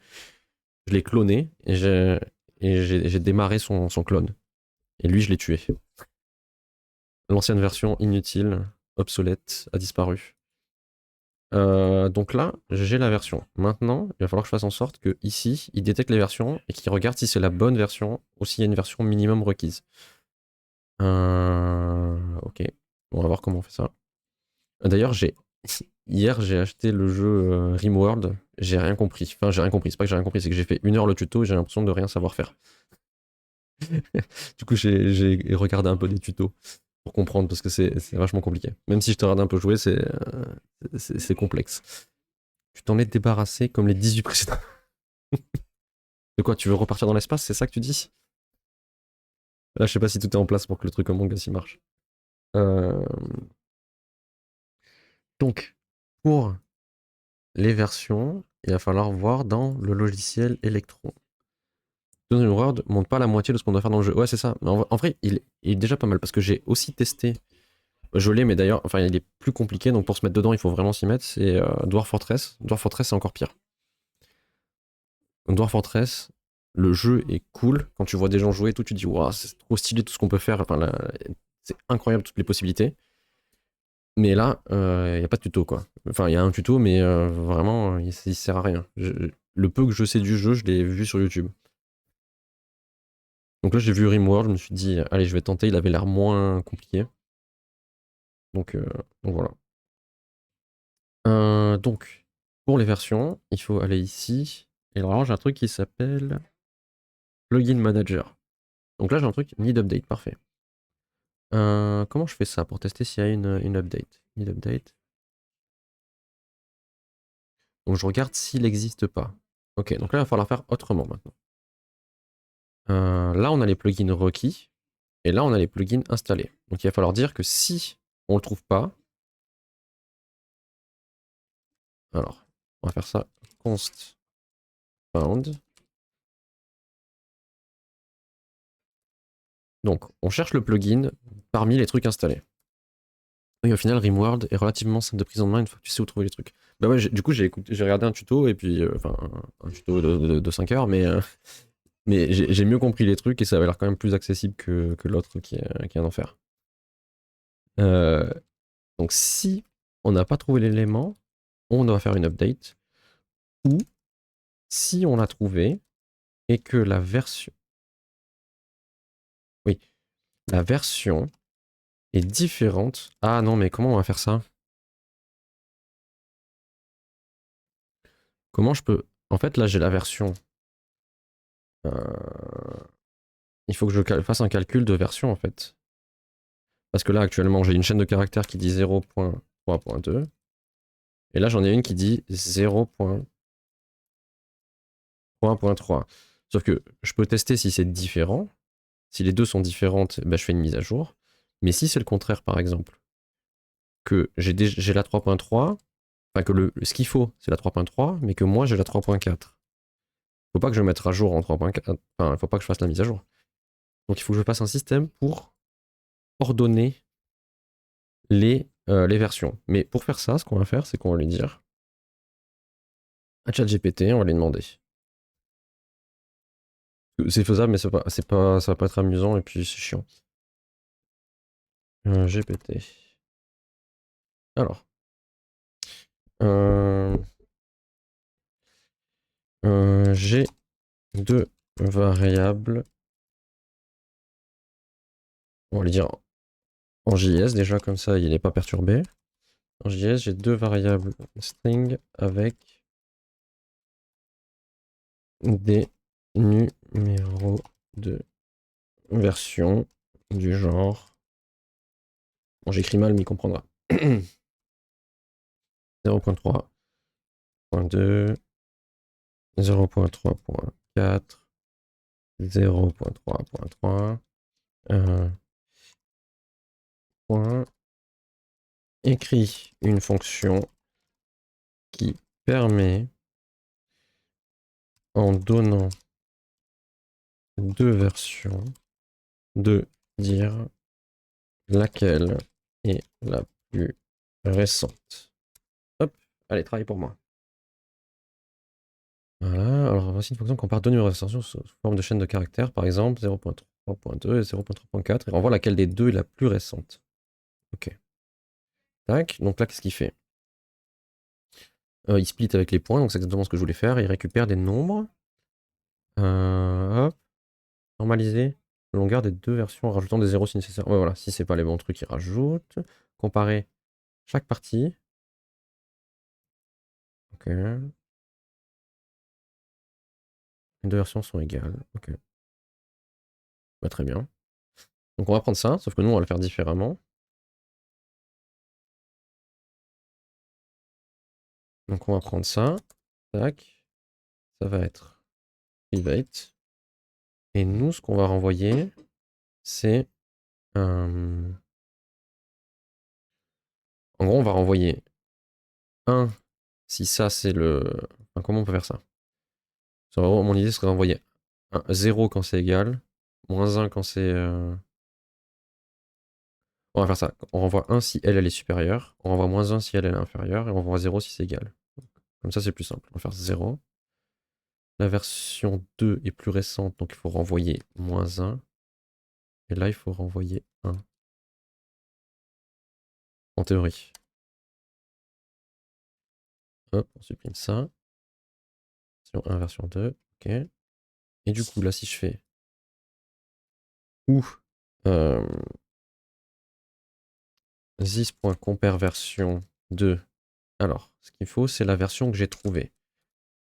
Je l'ai cloné et j'ai démarré son clone. Et lui, je l'ai tué. L'ancienne version inutile, obsolète, a disparu. Donc là, j'ai la version. Maintenant, il va falloir que je fasse en sorte que ici, il détecte les versions et qu'il regarde si c'est la bonne version ou s'il y a une version minimum requise. Ok, on va voir comment on fait ça. D'ailleurs, hier, j'ai acheté le jeu Rimworld. J'ai rien compris. Enfin, j'ai rien compris. C'est pas que j'ai rien compris, c'est que j'ai fait 1 heure le tuto et j'ai l'impression de rien savoir faire. Du coup, j'ai regardé un peu des tutos pour comprendre parce que c'est vachement compliqué. Même si je te regarde un peu jouer, c'est complexe. Tu t'en es débarrassé comme les 18 précédents. De quoi, tu veux repartir dans l'espace, c'est ça que tu dis? Là, je sais pas si tout est en place pour que le truc Among Us marche. Euh, Donc, pour les versions, il va falloir voir dans le logiciel Electron. Dungeon World montre pas la moitié de ce qu'on doit faire dans le jeu. Ouais, c'est ça. Mais en vrai, il est déjà pas mal parce que j'ai aussi testé. Je l'ai, mais d'ailleurs, enfin, il est plus compliqué. Donc, pour se mettre dedans, il faut vraiment s'y mettre. C'est Dwarf Fortress. Dwarf Fortress, c'est encore pire. Dwarf Fortress, le jeu est cool. Quand tu vois des gens jouer et tout, tu te dis, waouh, c'est trop stylé tout ce qu'on peut faire. Enfin, c'est incroyable toutes les possibilités. Mais là, il n'y a pas de tuto, quoi. Enfin, il y a un tuto, mais vraiment, il sert à rien. Le peu que je sais du jeu, je l'ai vu sur YouTube. Donc là, j'ai vu Rimworld, je me suis dit, allez, je vais tenter, il avait l'air moins compliqué. Donc, euh, donc voilà. Donc, pour les versions, il faut aller ici. Et alors, j'ai un truc qui s'appelle Plugin Manager. Donc là, j'ai un truc Need Update, parfait. Comment je fais ça pour tester s'il y a une update? Need Update. Donc je regarde s'il n'existe pas. Ok, donc là, il va falloir faire autrement maintenant. Là, on a les plugins requis. Et là, on a les plugins installés. Donc il va falloir dire que si on le trouve pas, alors, on va faire ça const found. Donc, on cherche le plugin parmi les trucs installés. Et au final, Rimworld est relativement simple de prise en main une fois que tu sais où trouver les trucs. Bah ouais, du coup, j'ai regardé un tuto, et puis, enfin, un tuto de 5 heures, mais j'ai mieux compris les trucs et ça avait l'air quand même plus accessible que l'autre qui est un enfer. Euh, donc, si on n'a pas trouvé l'élément, on doit faire une update. Ou si on l'a trouvé et que la version. Oui, la version est différente. Ah non, mais comment on va faire ça? Comment je peux. En fait, là, j'ai la version. Il faut que je fasse un calcul de version, en fait. Parce que là, actuellement, j'ai une chaîne de caractères qui dit 0.3.2. Et là, j'en ai une qui dit 0.3.3. Sauf que je peux tester si c'est différent. Si les deux sont différentes, ben, je fais une mise à jour. Mais si c'est le contraire, par exemple, que j'ai la 3.3, enfin que ce qu'il faut, c'est la 3.3, mais que moi, j'ai la 3.4. Faut pas que je mette à jour en 3.4. Enfin, faut pas que je fasse la mise à jour. Donc il faut que je fasse un système pour ordonner les versions. Mais pour faire ça, ce qu'on va faire, c'est qu'on va lui dire à ChatGPT, on va lui demander. C'est faisable, mais ça va pas être amusant et puis c'est chiant. GPT. Alors. Euh, j'ai deux variables. On va lui dire en JS, déjà comme ça, il n'est pas perturbé. En JS, j'ai deux variables string avec des numéros de version du genre. Bon, j'écris mal, mais il comprendra. 0.3.2, 0.3.4, 0.3.3, point, écrit une fonction qui permet, en donnant deux versions, de dire laquelle est la plus récente. Hop, allez, travaille pour moi. Voilà, alors voici une fonction qui compare deux numéros d'extension sous forme de chaîne de caractères, par exemple 0.3.2 et 0.3.4, et renvoie laquelle des deux est la plus récente. Ok. Tac, donc là, qu'est-ce qu'il fait? Il split avec les points, donc c'est exactement ce que je voulais faire. Il récupère des nombres. Hop, normaliser la longueur des deux versions en rajoutant des zéros si nécessaire. Ouais, voilà, si c'est pas les bons trucs, il rajoute. Comparer chaque partie. Ok. Les deux versions sont égales. Ok. Bah, très bien. Donc on va prendre ça, sauf que nous on va le faire différemment. Donc on va prendre ça. Tac. Ça va être private. Et nous, ce qu'on va renvoyer, c'est un... En gros, on va renvoyer 1 si ça c'est le... Enfin, comment on peut faire ça? Mon idée serait d'envoyer 0 quand c'est égal, moins 1 quand c'est... On va faire ça. On renvoie 1 si elle est supérieure, on renvoie moins 1 si elle est inférieure, et on renvoie 0 si c'est égal. Comme ça, c'est plus simple. On va faire 0. La version 2 est plus récente, donc il faut renvoyer moins 1. Et là, il faut renvoyer 1. En théorie. Hop, on supprime ça. Version 1, version 2. Ok. Et du coup, là, si je fais ou this.compare version 2. Alors, ce qu'il faut, c'est la version que j'ai trouvée.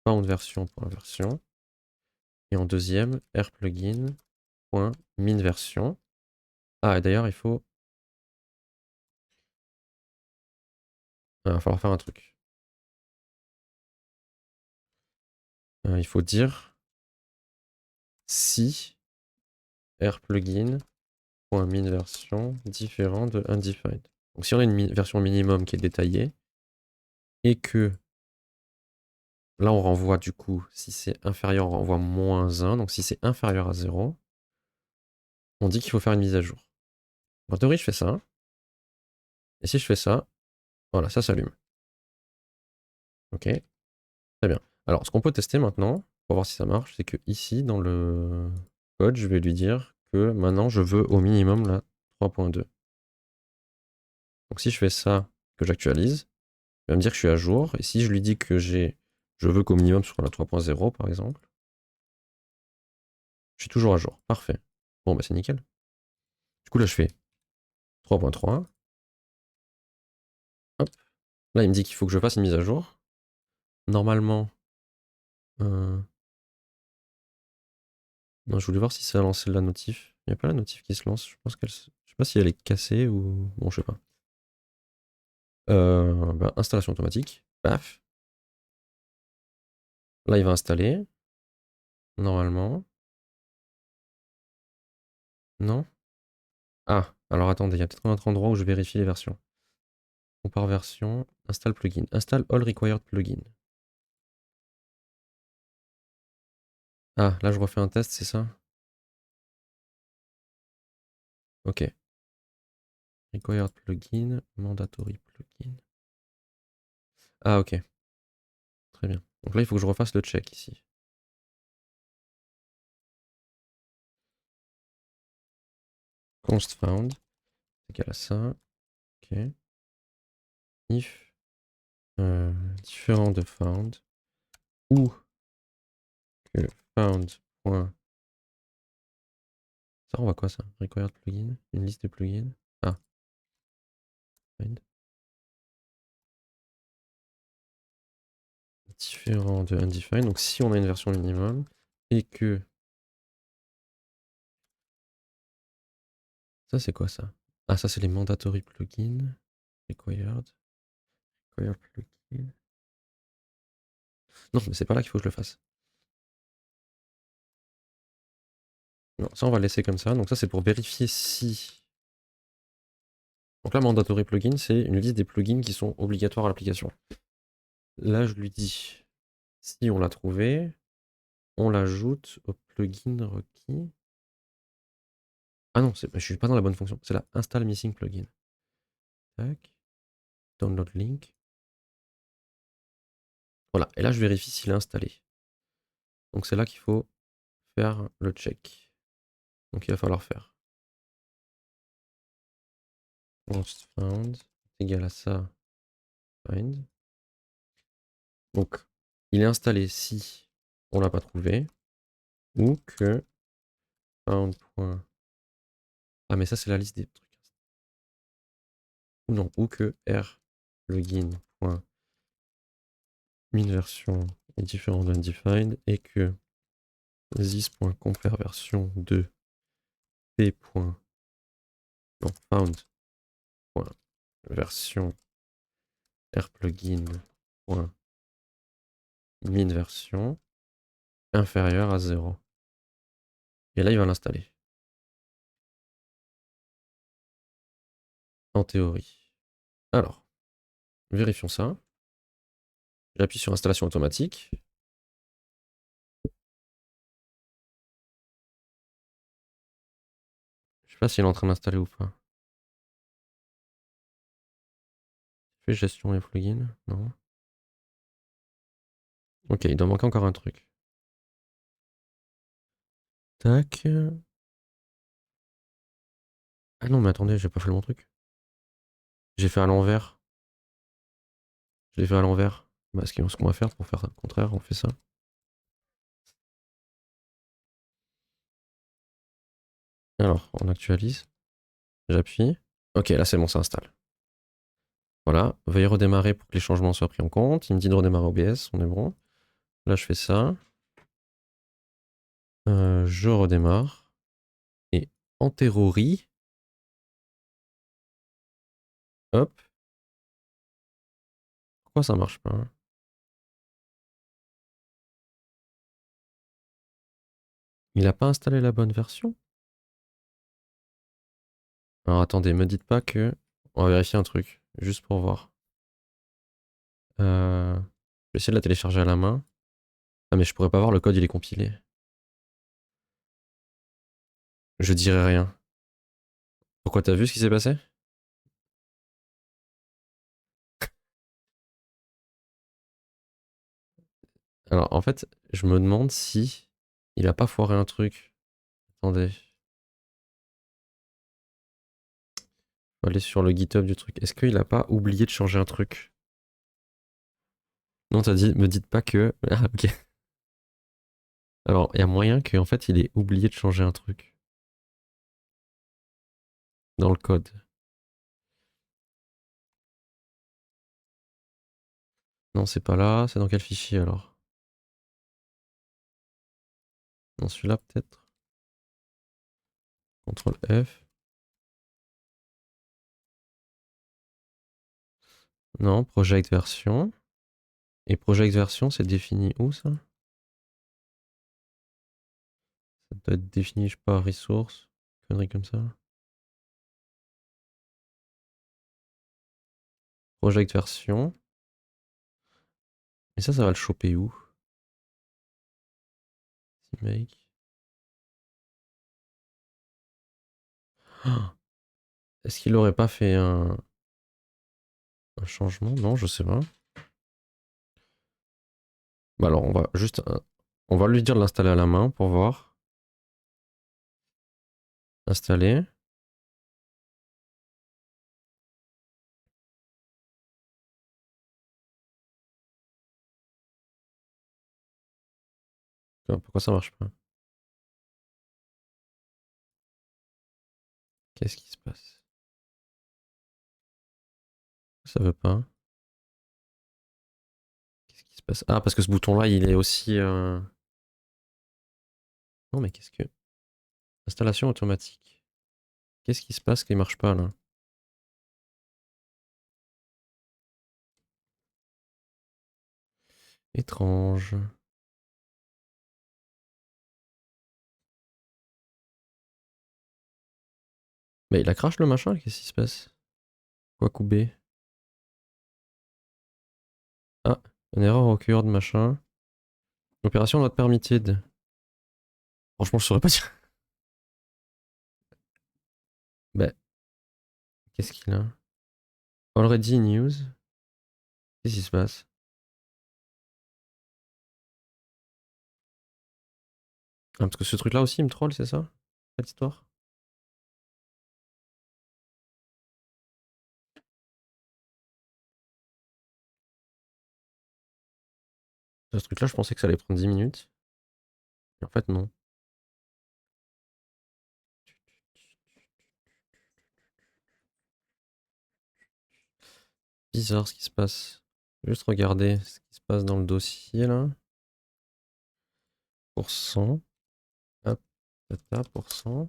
Found version.version. Et en deuxième, rplugin.minversion. Ah, et d'ailleurs, il faut... Ah, il va falloir faire un truc. Il faut dire si rplugin.minversion différent de undefined. Donc si on a une version minimum qui est détaillée, et que là on renvoie du coup, si c'est inférieur, on renvoie moins 1, donc si c'est inférieur à 0, on dit qu'il faut faire une mise à jour. En théorie, je fais ça, et si je fais ça, voilà, ça s'allume. Ok, très bien. Alors, ce qu'on peut tester maintenant, pour voir si ça marche, c'est que ici, dans le code, je vais lui dire que maintenant, je veux au minimum la 3.2. Donc si je fais ça, que j'actualise, il va me dire que je suis à jour, et si je lui dis que je veux qu'au minimum ce soit la 3.0 par exemple, je suis toujours à jour. Parfait. Bon, bah c'est nickel. Du coup, là, je fais 3.3. Hop. Là, il me dit qu'il faut que je fasse une mise à jour. Normalement, euh, non, je voulais voir si ça a lancé la notif. Il n'y a pas la notif qui se lance. Je pense qu'elle... Je sais pas si elle est cassée ou... Bon, je sais pas. Bah, installation automatique. Paf. Là, il va installer. Normalement. Non? Ah, alors attendez, il y a peut-être un autre endroit où je vérifie les versions. Compare version, install plugin. Install all required plugin. Ah, là je refais un test, c'est ça? Ok. Required plugin, mandatory plugin. Ah, ok. Très bien. Donc là, il faut que je refasse le check ici. Const found, c'est égal à ça. Ok. If différent de found ou que found. Ça renvoie quoi ça? Required plugin? Une liste de plugins? Ah, find. Différent de undefined. Donc si on a une version minimum et que... Ça c'est quoi ça? Ah, ça c'est les mandatory plugins. Required. Required plugin. Non, mais c'est pas là qu'il faut que je le fasse. Non, ça on va le laisser comme ça. Donc ça c'est pour vérifier si... Donc là, mandatory plugin, c'est une liste des plugins qui sont obligatoires à l'application. Là, je lui dis, si on l'a trouvé, on l'ajoute au plugin requis. Ah non, je suis pas dans la bonne fonction. C'est la install missing plugin. Tac. Download link. Voilà. Et là, je vérifie s'il est installé. Donc c'est là qu'il faut faire le check. Donc il va falloir faire const found égal à ça, find. Donc il est installé si on l'a pas trouvé, ou que found. Ah mais ça c'est la liste des trucs. Ou non, ou que r login.minversion est différent d'undefined et que this.compare version de p. Non, found.version rplugin.minversion inférieure à 0. Et là il va l'installer. En théorie. Alors, vérifions ça. J'appuie sur installation automatique. Je sais pas s'il est en train d'installer ou pas. Fais gestion et plugin. Non. Ok, il doit manquer encore un truc. Tac. Ah non, mais attendez, j'ai pas fait le bon truc. J'ai fait à l'envers. Je l'ai fait à l'envers. Bah, ce qu'on va faire pour faire le contraire, on fait ça. Alors, on actualise. J'appuie. Ok, là c'est bon, ça installe. Voilà, veuillez redémarrer pour que les changements soient pris en compte. Il me dit de redémarrer OBS, on est bon. Là, je fais ça. Je redémarre. Et en théorie, hop. Pourquoi ça marche pas, hein? Il a pas installé la bonne version? Alors attendez, me dites pas que... On va vérifier un truc, juste pour voir. Je vais essayer de la télécharger à la main. Ah mais je pourrais pas voir, le code il est compilé. Je dirai rien. Pourquoi t'as vu ce qui s'est passé? Alors en fait, je me demande si il a pas foiré un truc. Attendez. On va aller sur le GitHub du truc. Est-ce qu'il a pas oublié de changer un truc? Non, t'as dit, me dites pas que... Ah ok. Alors, il y a moyen qu'en fait il ait oublié de changer un truc. Dans le code. Non, c'est pas là. C'est dans quel fichier alors? Dans celui-là peut-être? CTRL F. Non, project version. Et project version, c'est défini où ça? Ça doit être défini, je sais pas, resource. Connerie comme ça. Project version. Et ça va le choper où? Make. Ah, est-ce qu'il aurait pas fait un changement? Non, je sais pas. Bah alors, on va juste... on va lui dire de l'installer à la main pour voir. Installer. Pourquoi ça marche pas? Qu'est-ce qui se passe? Ça veut pas. Qu'est-ce qui se passe? Ah, parce que ce bouton-là, il est aussi... Non, mais qu'est-ce que... Installation automatique. Qu'est-ce qui se passe qui marche pas, là? Étrange. Mais il a crash le machin, qu'est-ce qui se passe? Quoi couper? Ah, une erreur occurred, machin. Opération not permitted. Franchement, je saurais pas dire. Bah, qu'est-ce qu'il a? Already news? Qu'est-ce qui se passe? Ah, parce que ce truc-là aussi, il me troll, c'est ça? Cette histoire? Ce truc-là, je pensais que ça allait prendre 10 minutes. Et en fait, non. Bizarre ce qui se passe. Juste regarder ce qui se passe dans le dossier là. Pourcent. Hop. Data, pourcent.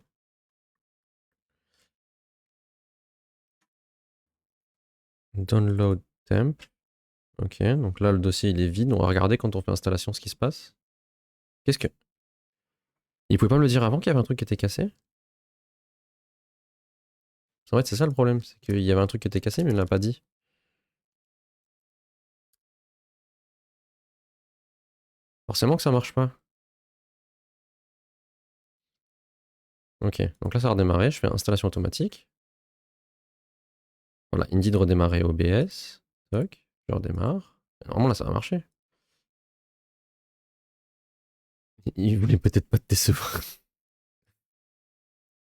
Download temp. Ok, donc là le dossier il est vide. On va regarder quand on fait installation ce qui se passe. Qu'est-ce que. Il pouvait pas me le dire avant qu'il y avait un truc qui était cassé? En fait, c'est ça le problème. C'est qu'il y avait un truc qui était cassé, mais il me l'a pas dit. Forcément que ça marche pas. Ok, donc là ça a redémarré. Je fais installation automatique. Voilà, il me dit de redémarrer OBS. Toc, je redémarre. Normalement là ça va marcher. Il voulait peut-être pas te décevoir.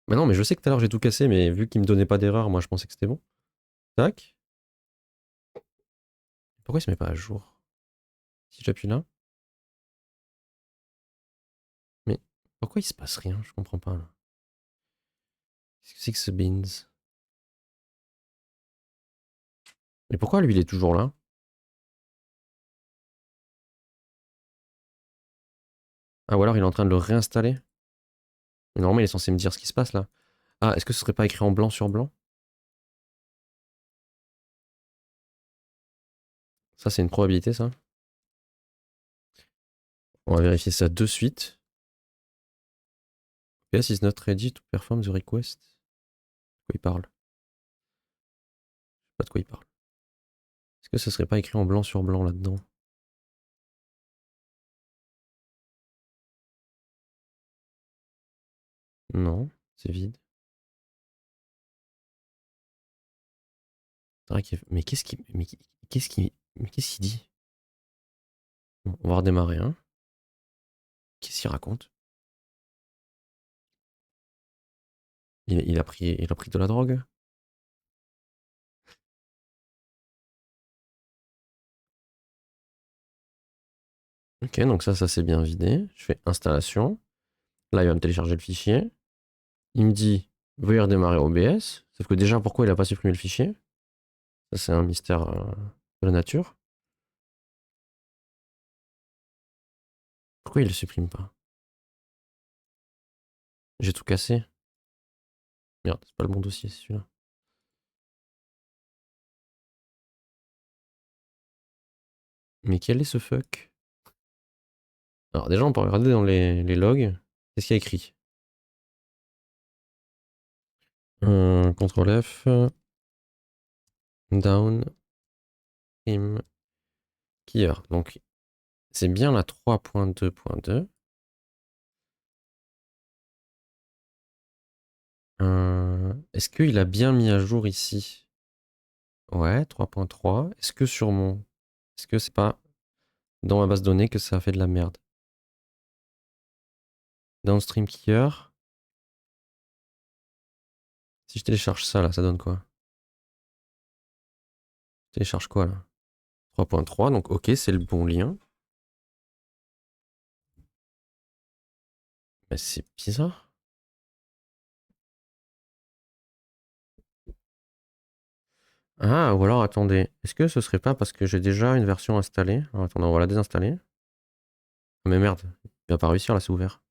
Mais non, mais je sais que tout à l'heure j'ai tout cassé, mais vu qu'il me donnait pas d'erreur, moi je pensais que c'était bon. Tac. Pourquoi il se met pas à jour? Si j'appuie là. Mais pourquoi il se passe rien? Je comprends pas là. Qu'est-ce que c'est que ce beans? Mais pourquoi lui il est toujours là? Ah, ou alors il est en train de le réinstaller? Mais normalement il est censé me dire ce qui se passe là. Ah, est-ce que ce serait pas écrit en blanc sur blanc? Ça c'est une probabilité ça. On va vérifier ça de suite. PS is not ready to perform the request. De quoi il parle? Je sais pas de quoi il parle. Est-ce que ce serait pas écrit en blanc sur blanc là-dedans? Non, c'est vide. C'est vrai mais qu'est-ce qu'il dit? Bon, on va redémarrer, hein. Qu'est-ce qu'il raconte? Il a pris de la drogue? Ok, donc ça c'est bien vidé. Je fais installation. Là, il va me télécharger le fichier. Il me dit, veuillez redémarrer OBS. Sauf que déjà, pourquoi il a pas supprimé le fichier? Ça, c'est un mystère de la nature. Pourquoi il le supprime pas? J'ai tout cassé. Merde, c'est pas le bon dossier, c'est celui-là. Mais quel est ce fuck? Alors déjà, on peut regarder dans les logs. Qu'est-ce qu'il y a écrit? CTRL F, down, trim, keyer. Donc, c'est bien la 3.2.2. Est-ce qu'il a bien mis à jour ici? Ouais, 3.3. Est-ce que sur mon... Est-ce que c'est pas dans ma base de données que ça a fait de la merde? Downstream keyer. Si je télécharge ça, là, ça donne quoi? Je télécharge quoi, là? 3.3, donc ok, c'est le bon lien. Mais c'est bizarre. Ah, ou alors attendez. Est-ce que ce serait pas parce que j'ai déjà une version installée? Alors, attendez, on va la désinstaller. Ah, mais merde, il va pas réussir, là, c'est ouvert.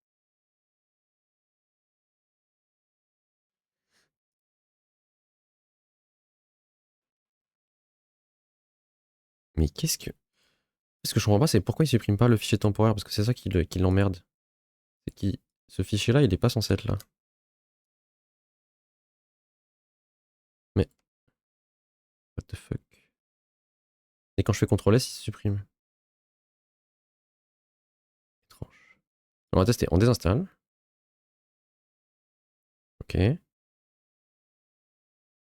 Mais qu'est-ce que... Ce que je comprends pas, c'est pourquoi il supprime pas le fichier temporaire, parce que c'est ça qui l'emmerde. C'est qui ce fichier-là, il est pas censé être là. Mais, what the fuck? Et quand je fais CTRL S, il se supprime. Étrange. On va tester, on désinstalle. Ok. Et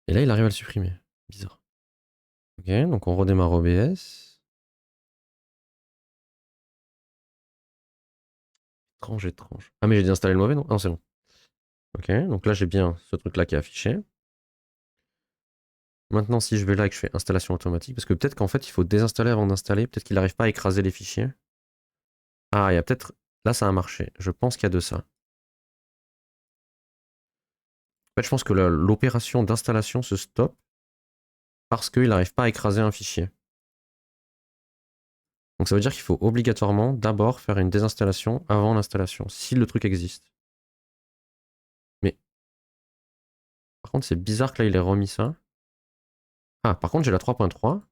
là, il arrive à le supprimer. Bizarre. Ok, donc on redémarre OBS. Étrange, étrange. Ah, mais j'ai désinstallé le mauvais, non? Ah, non, c'est bon. Ok, donc là, j'ai bien ce truc-là qui est affiché. Maintenant, si je vais là et que je fais installation automatique, parce que peut-être qu'en fait, il faut désinstaller avant d'installer. Peut-être qu'il n'arrive pas à écraser les fichiers. Ah, il y a peut-être... Là, ça a marché. Je pense qu'il y a de ça. En fait, je pense que l'opération d'installation se stoppe parce qu'il n'arrive pas à écraser un fichier. Donc ça veut dire qu'il faut obligatoirement d'abord faire une désinstallation avant l'installation, si le truc existe. Mais par contre, c'est bizarre que là, il ait remis ça. Ah, par contre, j'ai la 3.3.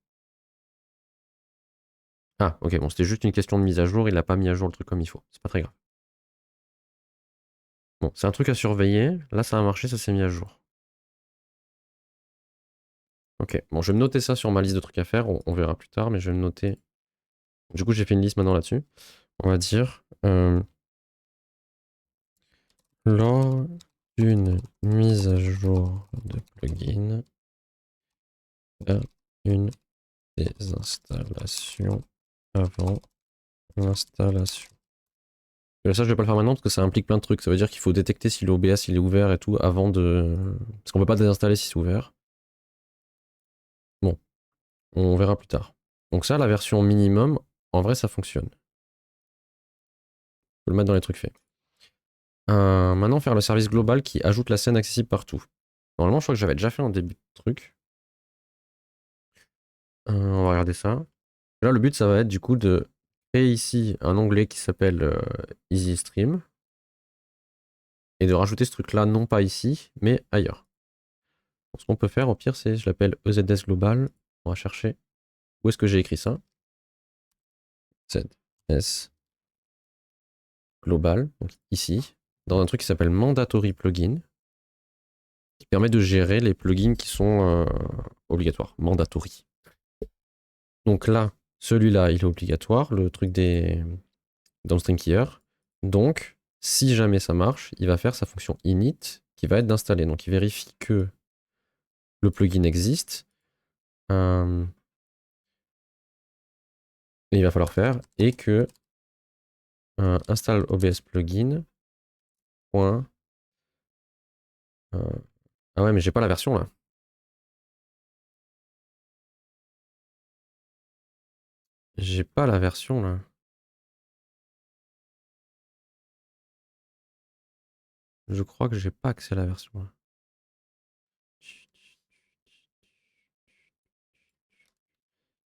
Ah, ok, bon, c'était juste une question de mise à jour. Il n'a pas mis à jour le truc comme il faut. C'est pas très grave. Bon, c'est un truc à surveiller. Là, ça a marché, ça s'est mis à jour. Ok, bon, je vais me noter ça sur ma liste de trucs à faire. On verra plus tard, mais je vais me noter. Du coup, j'ai fait une liste maintenant là-dessus. On va dire lors d'une mise à jour de plugin, faire une désinstallation avant l'installation. Ça, je vais pas le faire maintenant parce que ça implique plein de trucs. Ça veut dire qu'il faut détecter si l'OBS il est ouvert et tout avant de. Parce qu'on peut pas désinstaller si c'est ouvert. Bon, on verra plus tard. Donc ça, la version minimum, en vrai, ça fonctionne. Je peux le mettre dans les trucs faits. Maintenant, faire le service global qui ajoute la scène accessible partout. Normalement, je crois que j'avais déjà fait en début de truc. On va regarder ça. Là, le but, ça va être du coup de créer ici un onglet qui s'appelle Easy Stream et de rajouter ce truc-là, non pas ici, mais ailleurs. Donc, ce qu'on peut faire, au pire, c'est, je l'appelle EZS Global. On va chercher où est-ce que j'ai écrit ça. ZS Global, donc ici, dans un truc qui s'appelle Mandatory Plugin, qui permet de gérer les plugins qui sont obligatoires, mandatory. Donc là, celui-là, il est obligatoire, le truc des downstream keyer. Donc, si jamais ça marche, il va faire sa fonction init qui va être d'installer. Donc, il vérifie que le plugin existe. Et il va falloir faire et que install OBS plugin. Point, ah ouais, mais j'ai pas la version là. J'ai pas la version là. Je crois que j'ai pas accès à la version là.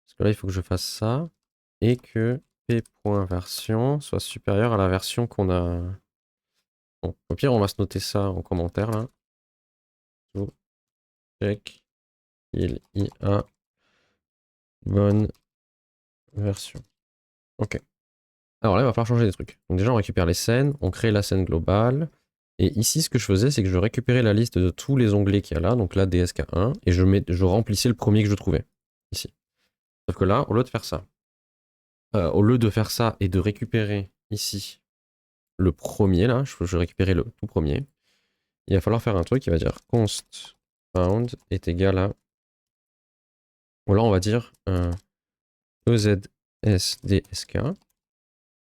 Parce que là, il faut que je fasse ça et que p.version soit supérieur à la version qu'on a. Bon, au pire, on va se noter ça en commentaire là. So, check. Il y a bonne version. Ok. Alors là, il va falloir changer des trucs. Donc déjà, on récupère les scènes, on crée la scène globale. Et ici, ce que je faisais, c'est que je récupérais la liste de tous les onglets qu'il y a là, donc là, DSK1, et je remplissais le premier que je trouvais, ici. Sauf que là, au lieu de faire ça, et de récupérer ici le premier, là, je récupérais le tout premier, il va falloir faire un truc qui va dire const found est égal à... Ou là, on va dire EZSDSK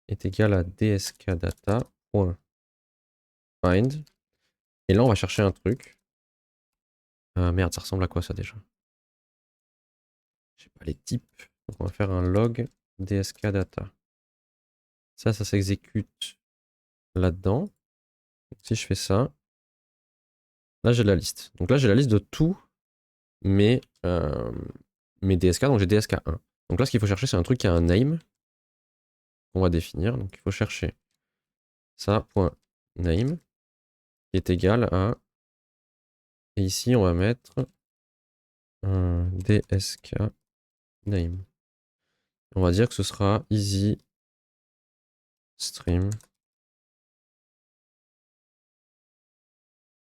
est égal à dskdata.find. Et là, on va chercher un truc. Merde, ça ressemble à quoi ça déjà? Je sais pas les types. Donc on va faire un log dskdata. Ça s'exécute là-dedans. Si je fais ça, là j'ai la liste. Donc là j'ai la liste de tous mes, mes DSK. Donc j'ai DSK1. Donc là ce qu'il faut chercher c'est un truc qui a un name qu'on va définir. Donc il faut chercher ça.name qui est égal à... Et ici on va mettre un DSK name. On va dire que ce sera easy stream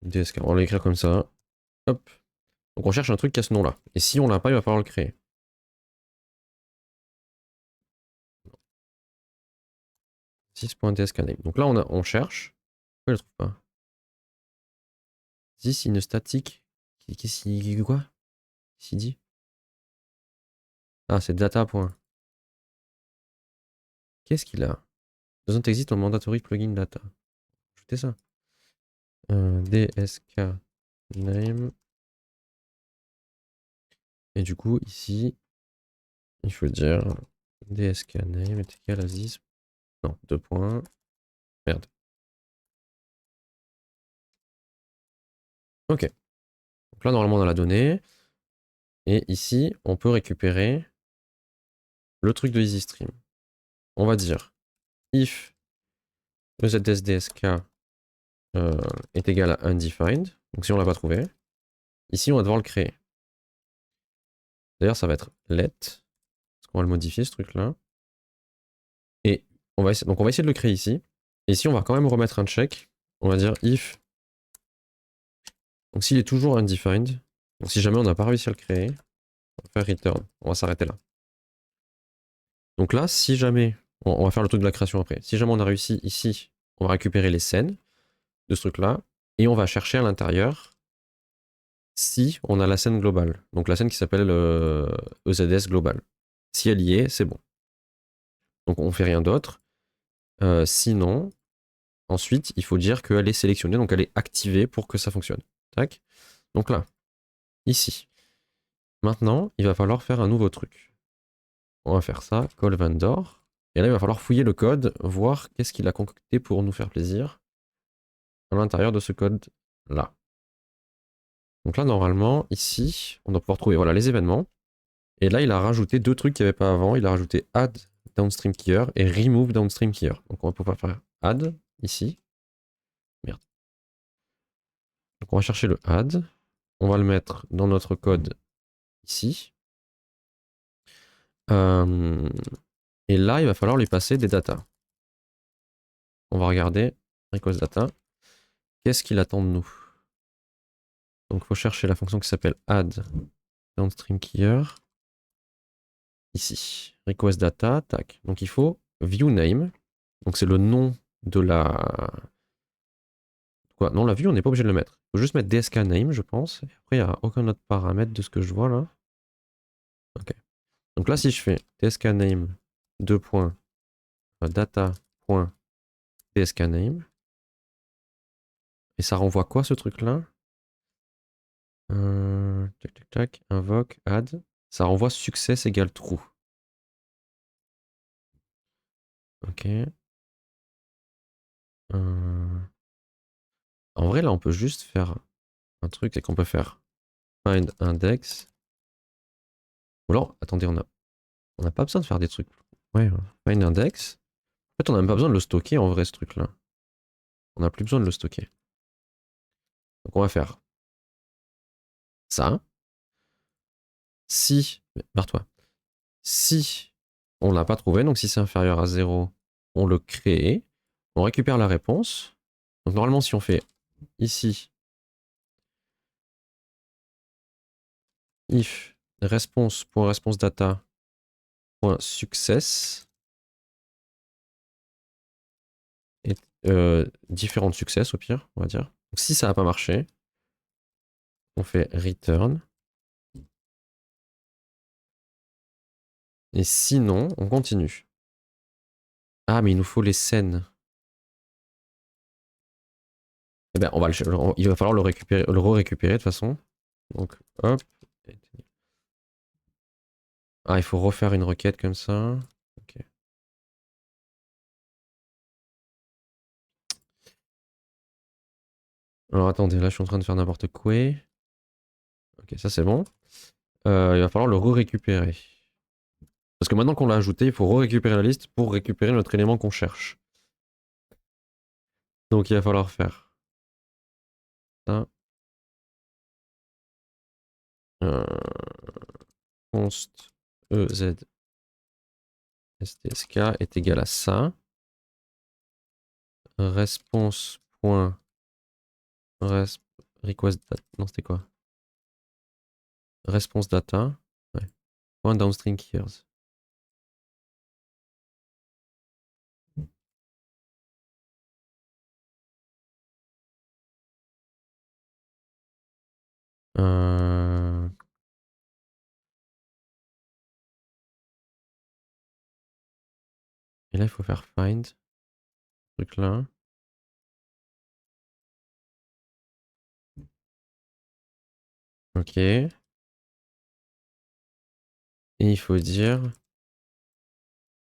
DSK. On va l'écrire comme ça. Hop. Donc on cherche un truc qui a ce nom-là. Et si on l'a pas, il va falloir le créer. 6.dskname. Donc là, on cherche. Pourquoi je le trouve pas? This in static. Qu'est-ce qu'il quoi? Qu'est-ce qu'il dit? Ah, c'est data. Qu'est-ce qu'il a? Doesn't exist on mandatory plugin data. Ajoutez ça. DSK name. Et du coup, ici, il faut dire DSK name est égal à this. Non, 2 points. Merde. Ok. Donc là, normalement, on a la donnée. Et ici, on peut récupérer le truc de EasyStream. On va dire if EZSDSK est égal à undefined. Donc si on l'a pas trouvé, ici, on va devoir le créer. D'ailleurs, ça va être let. Parce qu'on va le modifier, ce truc-là. Et on va essayer, donc on va essayer de le créer ici. Et ici, on va quand même remettre un check. On va dire if. Donc s'il est toujours undefined, donc si jamais on n'a pas réussi à le créer, on va faire return. On va s'arrêter là. Donc là, si jamais, on va faire le truc de la création après. Si jamais on a réussi ici, on va récupérer les scènes de ce truc-là. Et on va chercher à l'intérieur si on a la scène globale. Donc la scène qui s'appelle EZS global. Si elle y est, c'est bon. Donc on fait rien d'autre. Sinon, ensuite, il faut dire qu'elle est sélectionnée, donc elle est activée pour que ça fonctionne. Tac. Donc là, ici. Maintenant, il va falloir faire un nouveau truc. On va faire ça, call vendor. Et là, il va falloir fouiller le code, voir qu'est-ce qu'il a concocté pour nous faire plaisir à l'intérieur de ce code-là. Donc là, normalement, ici, on doit pouvoir trouver voilà, les événements. Et là, il a rajouté deux trucs qu'il n'y avait pas avant. Il a rajouté add downstream keyer et remove downstream keyer. Donc on va pouvoir faire add ici. Merde. Donc on va chercher le add. On va le mettre dans notre code ici. Et là, il va falloir lui passer des datas. On va regarder request data. Qu'est-ce qu'il attend de nous? Donc il faut chercher la fonction qui s'appelle add downstream keyer. Ici. Request data. Tac. Donc il faut view name. Donc c'est le nom de la... Quoi? Non, la vue, on n'est pas obligé de le mettre. Il faut juste mettre DSK name, je pense. Et après, il n'y a aucun autre paramètre de ce que je vois là. Ok. Donc là, si je fais DSK name 2 points data.DSK name. Et ça renvoie quoi ce truc-là? Tac, tac, tac. Invoke, add. Ça renvoie success égale true. Ok. En vrai, là, on peut juste faire un truc, c'est qu'on peut faire find index. Ou alors, attendez, on n'a pas besoin de faire des trucs. Ouais, find index. En fait, on n'a même pas besoin de le stocker en vrai, ce truc-là. On n'a plus besoin de le stocker. Donc, on va faire ça. Si, barre-toi. Si on l'a pas trouvé, donc si c'est inférieur à 0, on le crée. On récupère la réponse. Donc, normalement, si on fait ici, if response.response-data.success et différentes success au pire, on va dire. Donc, si ça n'a pas marché, on fait return. Et sinon, on continue. Ah, mais il nous faut les scènes. Eh ben, il va falloir le récupérer, le re-récupérer de toute façon. Donc, hop. Ah, il faut refaire une requête comme ça. Ok. Alors attendez, là je suis en train de faire n'importe quoi. Ok, ça c'est bon. Il va falloir le re-récupérer. Parce que maintenant qu'on l'a ajouté, il faut re-récupérer la liste pour récupérer notre élément qu'on cherche. Donc il va falloir faire ça. Const EZ STSK est égal à ça. Response.request data. Non, c'était quoi? Response data. Ouais. Point downstream keyers. Et là, il faut faire find. truc là. Ok. Et il faut dire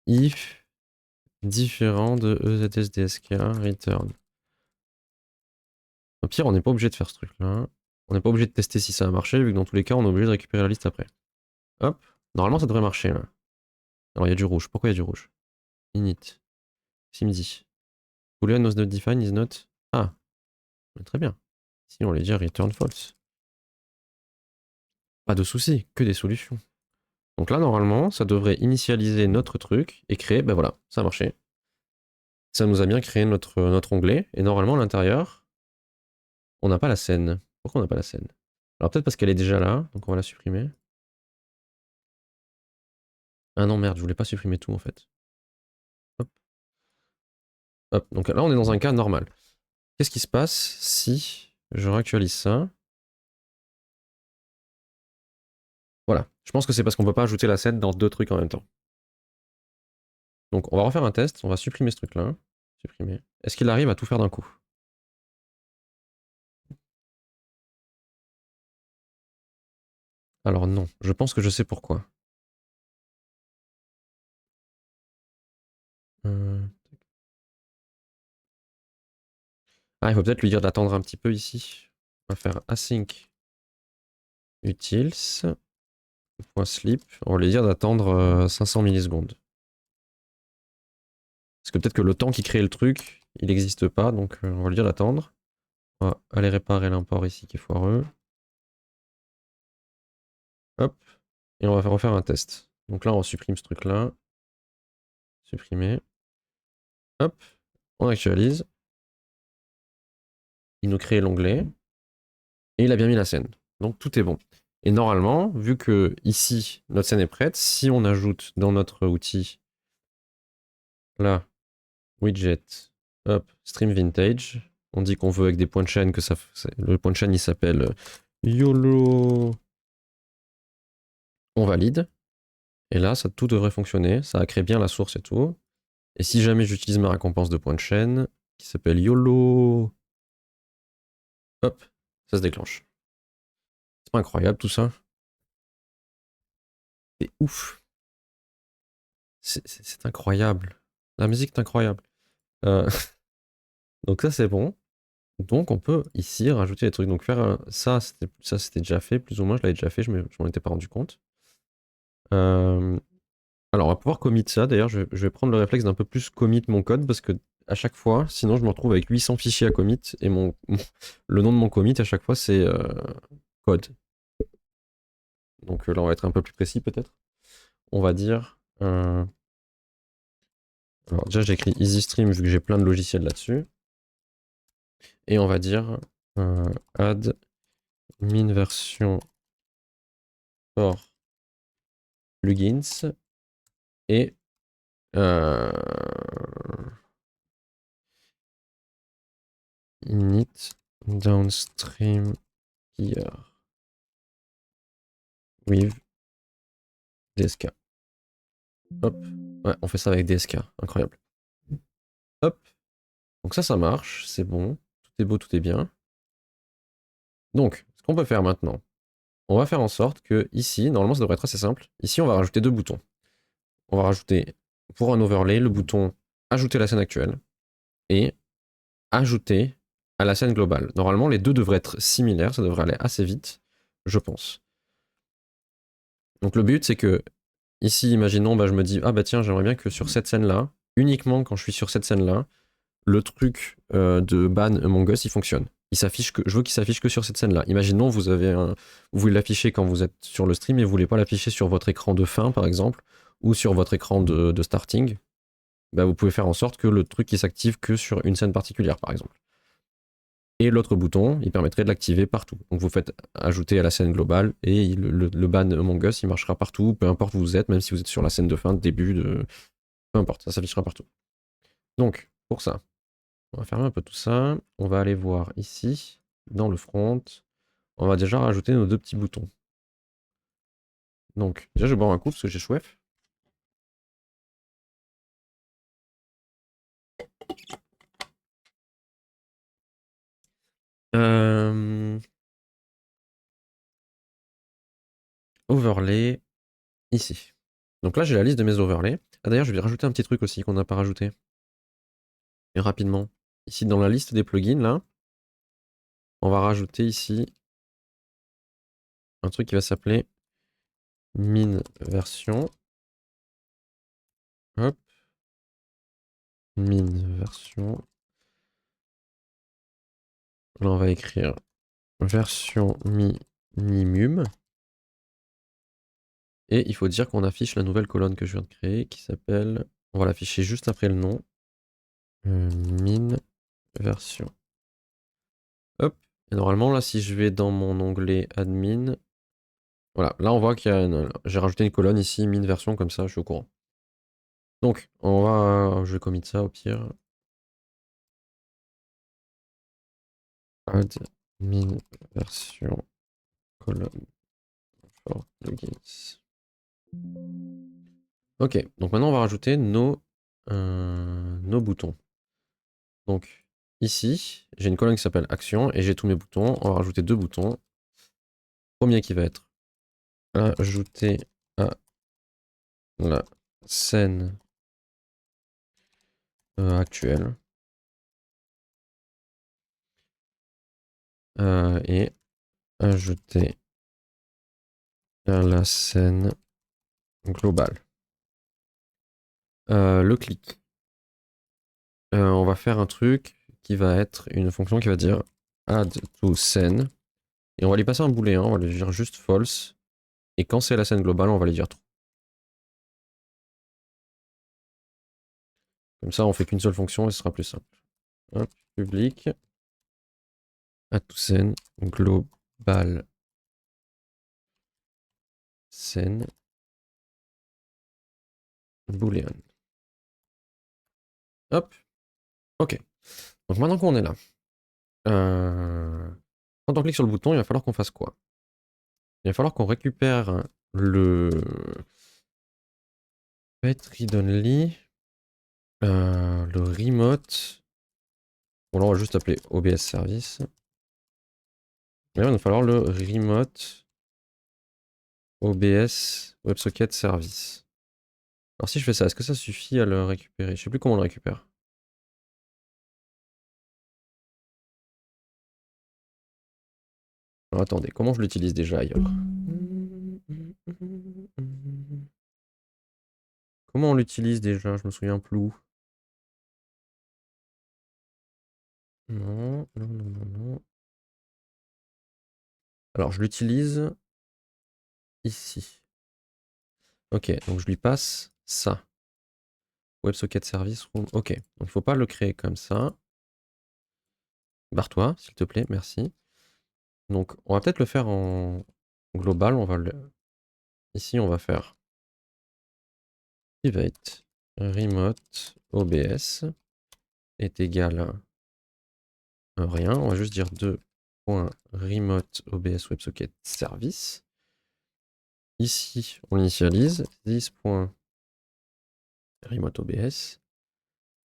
if différent de EZSDSK return. Au pire, on n'est pas obligé de faire ce truc là. On n'est pas obligé de tester si ça a marché, vu que dans tous les cas, on est obligé de récupérer la liste après. Hop. Normalement, ça devrait marcher là. Alors, il y a du rouge. Pourquoi il y a du rouge? Init. Simdi. Boolean was not defined is not. Ah. Très bien. Si on les dit return false. Pas de souci, que des solutions. Donc là, normalement, ça devrait initialiser notre truc et créer, ben voilà, ça a marché. Ça nous a bien créé notre onglet. Et normalement, à l'intérieur, on n'a pas la scène. Pourquoi on n'a pas la scène? Alors peut-être parce qu'elle est déjà là, donc on va la supprimer. Ah non, merde, je voulais pas supprimer tout en fait. Hop. Hop. Donc là, on est dans un cas normal. Qu'est-ce qui se passe si je réactualise ça? Voilà. Je pense que c'est parce qu'on peut pas ajouter la scène dans deux trucs en même temps. Donc on va refaire un test, on va supprimer ce truc-là. Supprimer. Est-ce qu'il arrive à tout faire d'un coup? Alors non, je pense que je sais pourquoi. Euh, Ah, il faut peut-être lui dire d'attendre un petit peu ici. On va faire async utils.sleep. On va lui dire d'attendre 500 millisecondes. Parce que peut-être que le temps qui crée le truc, il n'existe pas, donc on va lui dire d'attendre. On va aller réparer l'import ici qui est foireux. Hop. Et on va refaire un test. Donc là, on supprime ce truc-là. Supprimer. Hop. On actualise. Il nous crée l'onglet. Et il a bien mis la scène. Donc tout est bon. Et normalement, vu que ici, notre scène est prête, si on ajoute dans notre outil, là, widget, hop, stream vintage, on dit qu'on veut avec des points de chaîne, que le point de chaîne il s'appelle YOLO, on valide. Et là, ça tout devrait fonctionner. Ça a créé bien la source et tout. Et si jamais j'utilise ma récompense de point de chaîne, qui s'appelle YOLO, hop, ça se déclenche. C'est pas incroyable tout ça? C'est ouf. C'est incroyable. La musique est incroyable. Euh, donc ça c'est bon. Donc on peut ici rajouter des trucs. Donc faire ça c'était déjà fait, plus ou moins je l'avais déjà fait, je m'en étais pas rendu compte. Alors on va pouvoir commit ça, d'ailleurs je vais prendre le réflexe d'un peu plus commit mon code parce que à chaque fois, sinon je me retrouve avec 800 fichiers à commit et le nom de mon commit à chaque fois c'est code. Donc là on va être un peu plus précis peut-être. On va dire... alors déjà j'ai écrit EasyStream vu que j'ai plein de logiciels là-dessus. Et on va dire add min version for plugins et init downstream here with DSK. Hop. Ouais, on fait ça avec DSK. Incroyable. Hop. Donc ça marche. C'est bon. Tout est beau, tout est bien. Donc, ce qu'on peut faire maintenant, on va faire en sorte que ici, normalement ça devrait être assez simple. Ici, on va rajouter deux boutons. On va rajouter, pour un overlay, le bouton ajouter la scène actuelle et ajouter à la scène globale. Normalement, les deux devraient être similaires. Ça devrait aller assez vite, je pense. Donc le but, c'est que ici, imaginons, je me dis, ah bah tiens, j'aimerais bien que sur cette scène-là, uniquement quand je suis sur cette scène-là, le truc de ban Among Us, il fonctionne. Je veux qu'il s'affiche que sur cette scène-là. Imaginons, vous voulez l'afficher quand vous êtes sur le stream et vous voulez pas l'afficher sur votre écran de fin, par exemple, ou sur votre écran de starting. Bah, vous pouvez faire en sorte que le truc il s'active que sur une scène particulière, par exemple. Et l'autre bouton, il permettrait de l'activer partout. Donc vous faites ajouter à la scène globale et le ban Among Us, il marchera partout, peu importe où vous êtes, même si vous êtes sur la scène de fin, de début, peu importe, ça s'affichera partout. Donc, pour ça, on va fermer un peu tout ça. On va aller voir ici, dans le front. On va déjà rajouter nos deux petits boutons. Donc, déjà, je vais boire un coup parce que j'ai soif. Overlay, ici. Donc là, j'ai la liste de mes overlays. Ah, d'ailleurs, je vais rajouter un petit truc aussi qu'on n'a pas rajouté. Et rapidement. Ici, dans la liste des plugins, là, on va rajouter ici un truc qui va s'appeler min version. Hop. Min version. Là, on va écrire version minimum. Et il faut dire qu'on affiche la nouvelle colonne que je viens de créer qui s'appelle... On va l'afficher juste après le nom. Min version. Hop. Et normalement, là, si je vais dans mon onglet admin, voilà, là, on voit qu'il y a j'ai rajouté une colonne ici, min version, comme ça, je suis au courant. Donc, je vais commit ça au pire. Add min version colonne for plugins. Ok, donc maintenant on va rajouter nos boutons. Donc ici, j'ai une colonne qui s'appelle action et j'ai tous mes boutons. On va rajouter 2 boutons. Premier qui va être ajouter à la scène actuelle. Et ajouter à la scène globale. Le clic. On va faire un truc qui va être une fonction qui va dire add to scene. Et on va lui passer un booléen, on va lui dire juste false. Et quand c'est la scène globale, on va lui dire true. Comme ça, on fait qu'une seule fonction et ce sera plus simple. Hop, public. Add to scene global scène boolean. Hop. Ok. Donc maintenant qu'on est là, quand on clique sur le bouton, il va falloir qu'on fasse quoi? Il va falloir qu'on récupère le read only, le remote. Bon là on va juste appeler OBS service. Et là, il va falloir le remote OBS WebSocket service. Alors si je fais ça, est-ce que ça suffit à le récupérer? Je sais plus comment on le récupère. Alors attendez, comment je l'utilise déjà ailleurs? Comment on l'utilise déjà? Je me souviens plus. Non, non, non, non, non. Alors je l'utilise ici. Ok, donc je lui passe ça. WebSocket service room. Ok, donc il ne faut pas le créer comme ça. Barre-toi, s'il te plaît, merci. Donc on va peut-être le faire en global. On va le... Ici, on va faire private remote OBS est égal à rien. On va juste dire 2.remote OBS WebSocket service. Ici, on initialise this.remote OBS.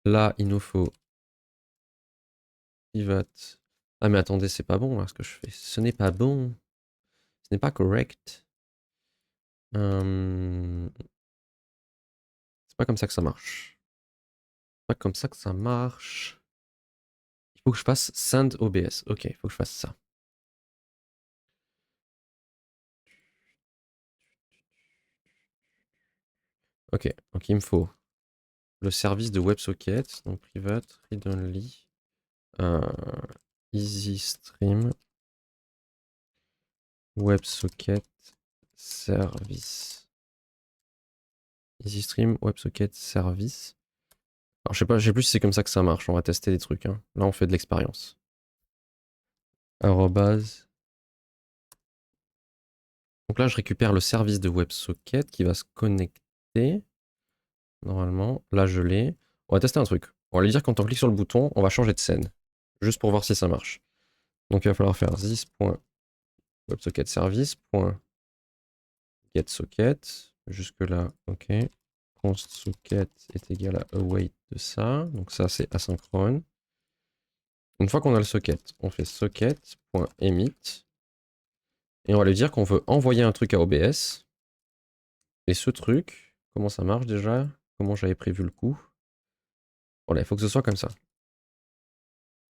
Là, il nous faut private. Ah mais attendez, c'est pas bon là ce que je fais. Ce n'est pas bon. Ce n'est pas correct. C'est pas comme ça que ça marche. C'est pas comme ça que ça marche. Il faut que je fasse send OBS. Ok, il faut que je fasse ça. Ok, donc il me faut le service de WebSocket, donc private read only, easy stream WebSocket service. Easy stream WebSocket service. Alors je sais plus si c'est comme ça que ça marche. On va tester des trucs. Hein. Là on fait de l'expérience. Arrobase. Donc là je récupère le service de WebSocket qui va se connecter. Normalement, là je l'ai. On va tester un truc. On va lui dire quand on clique sur le bouton, on va changer de scène. Juste pour voir si ça marche. Donc il va falloir faire this.websocketservice.getSocket. Jusque là, ok. ConstSocket est égal à await de ça. Donc ça c'est asynchrone. Une fois qu'on a le socket, on fait socket.emit et on va lui dire qu'on veut envoyer un truc à OBS. Et ce truc, comment ça marche déjà? Comment j'avais prévu le coup? Voilà, il faut que ce soit comme ça.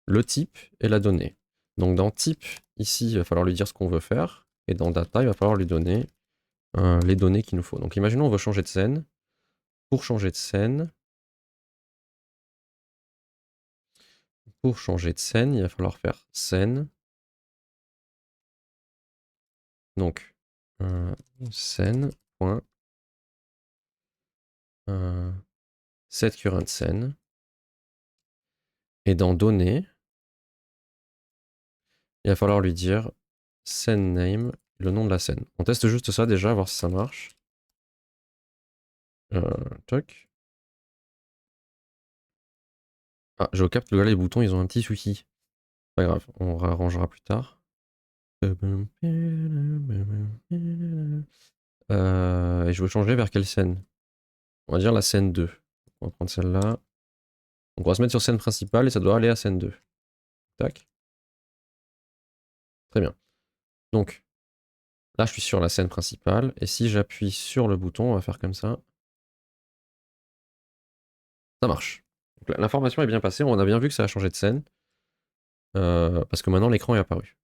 Le type et la donnée. Donc dans type, ici, il va falloir lui dire ce qu'on veut faire. Et dans data, il va falloir lui donner les données qu'il nous faut. Donc imaginons on veut changer de scène. Pour changer de scène, il va falloir faire scène. Donc scène. Set current scène. Et dans données, il va falloir lui dire scène name, le nom de la scène. On teste juste ça déjà, voir si ça marche. Toc. Ah, je capte que là, les boutons, ils ont un petit souci. Pas grave, on réarrangera plus tard. Et je veux changer vers quelle scène? On va dire la scène 2. On va prendre celle-là. Donc on va se mettre sur scène principale et ça doit aller à scène 2. Tac. Très bien. Donc, là, je suis sur la scène principale. Et si j'appuie sur le bouton, on va faire comme ça. Ça marche. L'information est bien passée. On a bien vu que ça a changé de scène. Parce que maintenant, l'écran est apparu.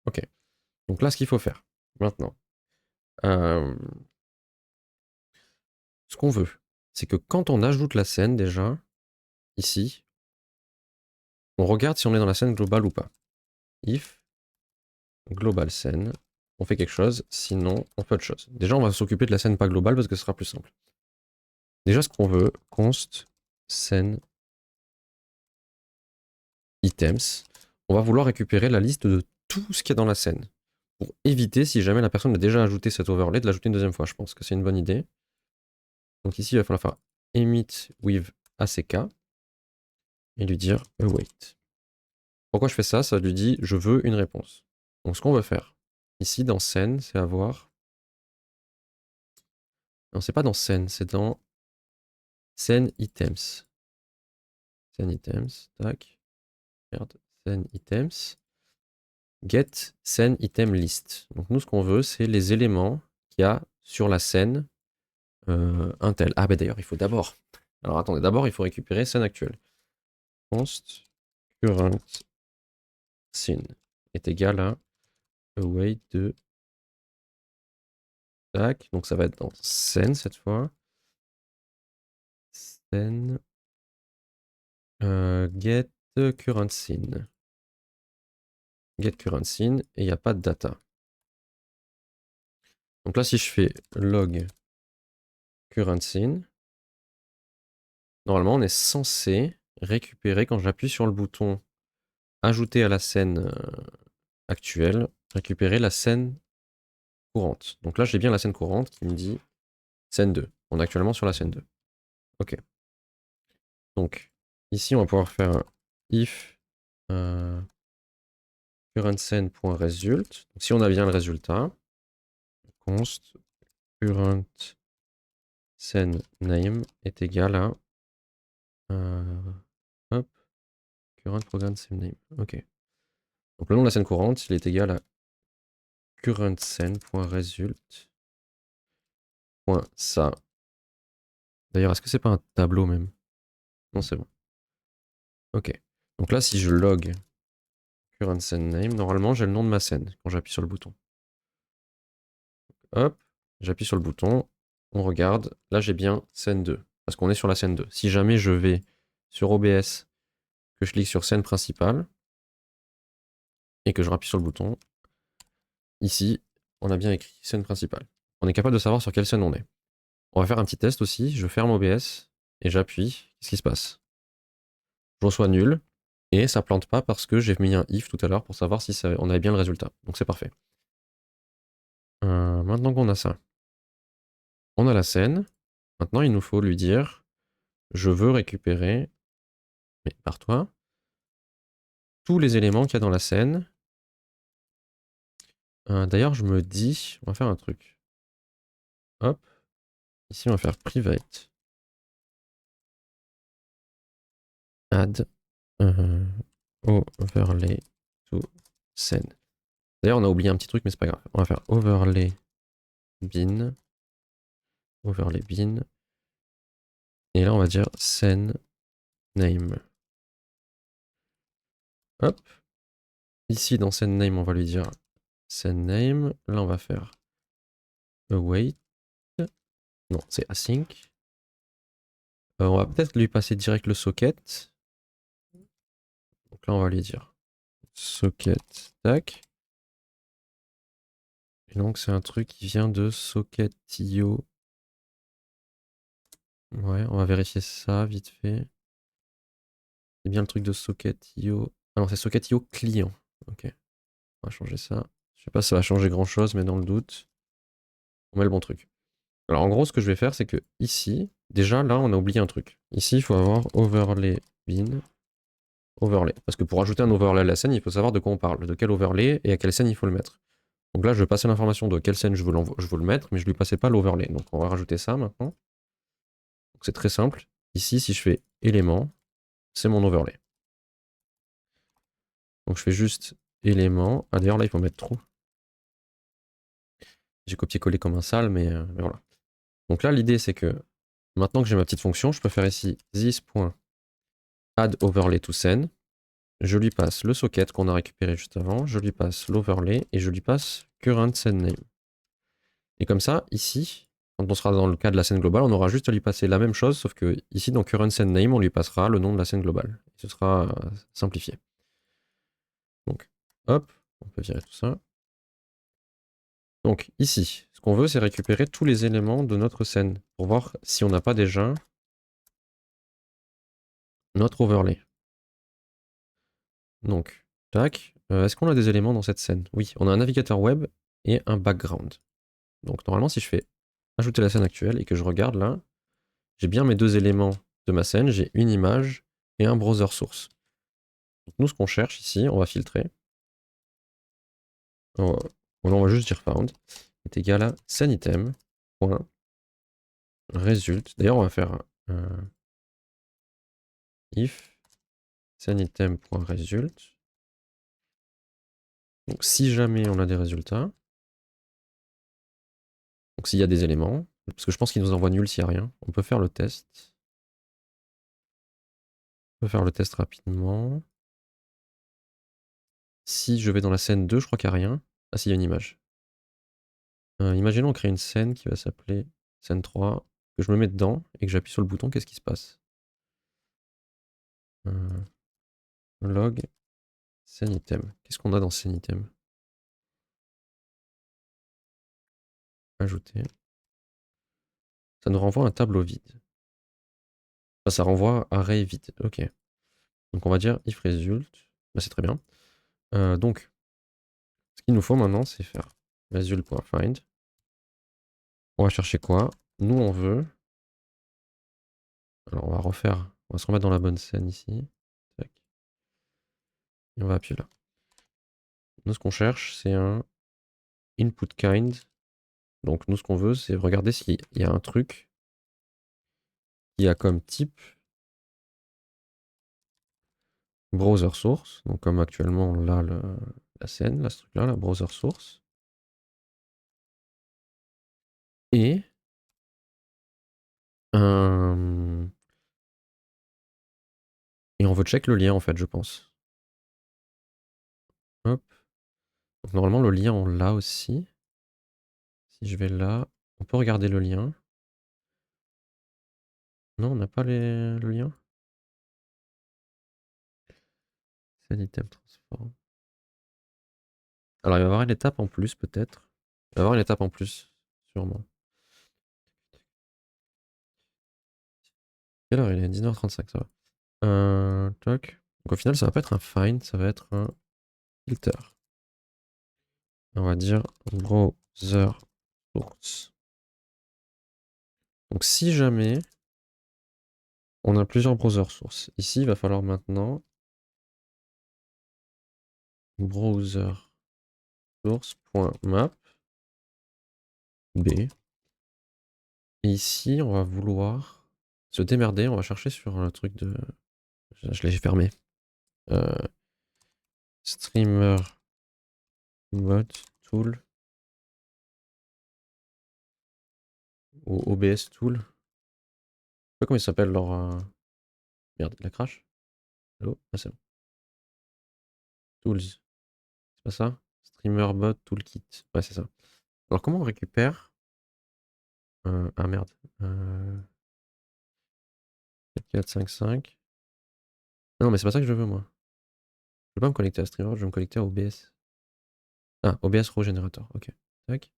Ok. Donc là, ce qu'il faut faire, maintenant, ce qu'on veut, c'est que quand on ajoute la scène, déjà, ici, on regarde si on est dans la scène globale ou pas. If global scène, on fait quelque chose, sinon on fait autre chose. Déjà, on va s'occuper de la scène pas globale parce que ce sera plus simple. Déjà, ce qu'on veut, const scène items, on va vouloir récupérer la liste de tout ce qu'il y a dans la scène. Pour éviter, si jamais la personne a déjà ajouté cet overlay, de l'ajouter une deuxième fois. Je pense que c'est une bonne idée. Donc ici, il va falloir faire emit with ACK et lui dire await. Pourquoi je fais ça? Ça lui dit je veux une réponse. Donc ce qu'on veut faire ici dans scène, c'est avoir. Non, c'est pas dans scène, c'est dans scène items. Scène items, tac. Merde, scène items. Get scène item list. Donc nous, ce qu'on veut, c'est les éléments qu'il y a sur la scène Intel. Ah, bah d'ailleurs, il faut d'abord. Alors attendez, d'abord, il faut récupérer scène actuelle. Const current scene est égal à await de. Tac. Donc ça va être dans scène cette fois. Scène. Get current scene. Get current scene et il n'y a pas de data. Donc là, si je fais log current scene, normalement, on est censé récupérer, quand j'appuie sur le bouton ajouter à la scène actuelle, récupérer la scène courante. Donc là, j'ai bien la scène courante qui me dit scène 2. On est actuellement sur la scène 2. Ok. Donc, ici, on va pouvoir faire un if current scene.result. Donc si on a bien le résultat, const current scene name est égal à hop, current program scene name. Ok. Donc le nom de la scène courante, il est égal à current scene.result.ça. D'ailleurs, est-ce que c'est pas un tableau même? Non, c'est bon. Ok. Donc là, si je log current scene name, normalement, j'ai le nom de ma scène quand j'appuie sur le bouton. Hop, j'appuie sur le bouton, on regarde. Là, j'ai bien scène 2, parce qu'on est sur la scène 2. Si jamais je vais sur OBS, que je clique sur scène principale, et que je rappuie sur le bouton, ici, on a bien écrit scène principale. On est capable de savoir sur quelle scène on est. On va faire un petit test aussi. Je ferme OBS et j'appuie. Qu'est-ce qui se passe? Je reçois nul et ça plante pas parce que j'ai mis un if tout à l'heure pour savoir si on avait bien le résultat. Donc c'est parfait. Maintenant qu'on a ça, on a la scène. Maintenant, il nous faut lui dire je veux récupérer, mais par toi, tous les éléments qu'il y a dans la scène. D'ailleurs, je me dis, on va faire un truc. Hop, ici on va faire private. Add overlay to scène. D'ailleurs, on a oublié un petit truc, mais c'est pas grave. On va faire overlay bin. Overlay bin. Et là, on va dire scène name. Hop. Ici, dans scène name, on va lui dire scène name. Là, on va faire await. Non, c'est async. On va peut-être lui passer direct le socket. Donc là, on va lui dire socket, tac. Et donc, c'est un truc qui vient de socket.io. Ouais, on va vérifier ça vite fait. C'est bien le truc de socket.io. Ah non, c'est socket.io client. Ok, on va changer ça. Je sais pas si ça va changer grand chose, mais dans le doute, on met le bon truc. Alors en gros, ce que je vais faire, c'est que ici, déjà là, on a oublié un truc. Ici, il faut avoir overlay bin, overlay. Parce que pour ajouter un overlay à la scène, il faut savoir de quoi on parle, de quel overlay et à quelle scène il faut le mettre. Donc là, je vais passer l'information de quelle scène je veux le mettre, mais je lui passais pas l'overlay. Donc on va rajouter ça maintenant. Donc c'est très simple. Ici, si je fais élément, c'est mon overlay. Donc je fais juste élément. Ah d'ailleurs là, il faut mettre true. J'ai copié-collé comme un sale, mais voilà. Donc là, l'idée, c'est que maintenant que j'ai ma petite fonction, je peux faire ici this.add overlay to scene. Je lui passe le socket qu'on a récupéré juste avant, je lui passe l'overlay et je lui passe current scene name. Et comme ça, ici, quand on sera dans le cas de la scène globale, on aura juste à lui passer la même chose, sauf que ici, dans current scene name, on lui passera le nom de la scène globale. Et ce sera simplifié. Donc, hop, on peut virer tout ça. Donc ici, ce qu'on veut, c'est récupérer tous les éléments de notre scène pour voir si on n'a pas déjà notre overlay. Donc, tac. Est-ce qu'on a des éléments dans cette scène? Oui, on a un navigateur web et un background. Donc normalement, si je fais ajouter la scène actuelle et que je regarde là, j'ai bien mes deux éléments de ma scène, j'ai une image et un browser source. Donc nous, ce qu'on cherche ici, on va filtrer. On va juste dire found est égal à scèneitem.result. D'ailleurs, on va faire if scèneitem.result. Donc si jamais on a des résultats, donc s'il y a des éléments, parce que je pense qu'il nous envoie nul s'il n'y a rien, on peut faire le test. On peut faire le test rapidement. Si je vais dans la scène 2, je crois qu'il n'y a rien. Ah si, il y a une image. Imaginons on crée une scène qui va s'appeler scène 3, que je me mets dedans et que j'appuie sur le bouton, qu'est-ce qui se passe? Log scène item. Qu'est-ce qu'on a dans scène item? Ajouter. Ça nous renvoie un tableau vide. Enfin, ça renvoie array vide. Ok. Donc on va dire if result. Bah, c'est très bien. Donc, ce qu'il nous faut maintenant, c'est faire result.find. On va chercher quoi? Nous, on veut. Alors, on va refaire. On va se remettre dans la bonne scène ici. Tac. Et on va appuyer là. Nous, ce qu'on cherche, c'est un input kind. Donc, nous, ce qu'on veut, c'est regarder s'il y a un truc qui a comme type browser source. Donc, comme actuellement, là, la scène, là, ce truc-là, la browser source. Et et on veut check le lien, en fait, je pense. Hop. Donc, normalement, le lien, on l'a aussi. Si je vais là, on peut regarder le lien. Non, on n'a pas le lien. C'est l'item transform. Alors, il va y avoir une étape en plus, peut-être. Il va y avoir une étape en plus, sûrement. Quelle heure il est? 19h35, ça va. Toc. Donc, au final, ça va pas être un find, ça va être un filter. On va dire browser source. Donc, si jamais on a plusieurs browser sources, ici, il va falloir maintenant browser source.map b. Et ici, on va vouloir se démerder, on va chercher sur le truc de... Je l'ai fermé. streamer bot tool ou OBS tool. Je sais pas comment il s'appelle leur. Merde, la crash. Allô? Ah, c'est bon. Tools. C'est pas ça? Streamer bot toolkit. Ouais, c'est ça. Alors, comment on récupère. Ah merde. 4, 5, 5. Ah non, mais c'est pas ça que je veux, moi. Je veux pas me connecter à Streamer, je veux me connecter à OBS. Ah, OBS Raw Generator. Ok. Tac. Donc,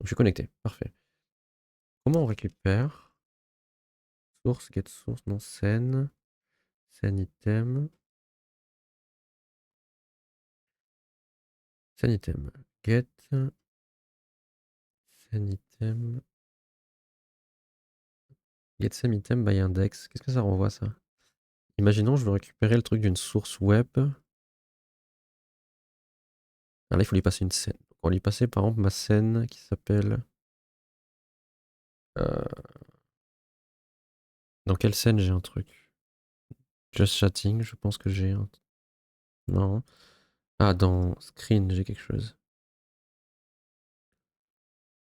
je suis connecté. Parfait. Comment on récupère? Source, get source, non, scène. Scène item. Scène item. Get. Scène item. Get same item by index. Qu'est-ce que ça renvoie, ça? Imaginons, je veux récupérer le truc d'une source web. Ah, là, il faut lui passer une scène. Donc, on va lui passer, par exemple, ma scène qui s'appelle. euh, Dans quelle scène j'ai un truc? Just chatting, je pense que j'ai un. Non. Ah, dans screen, j'ai quelque chose.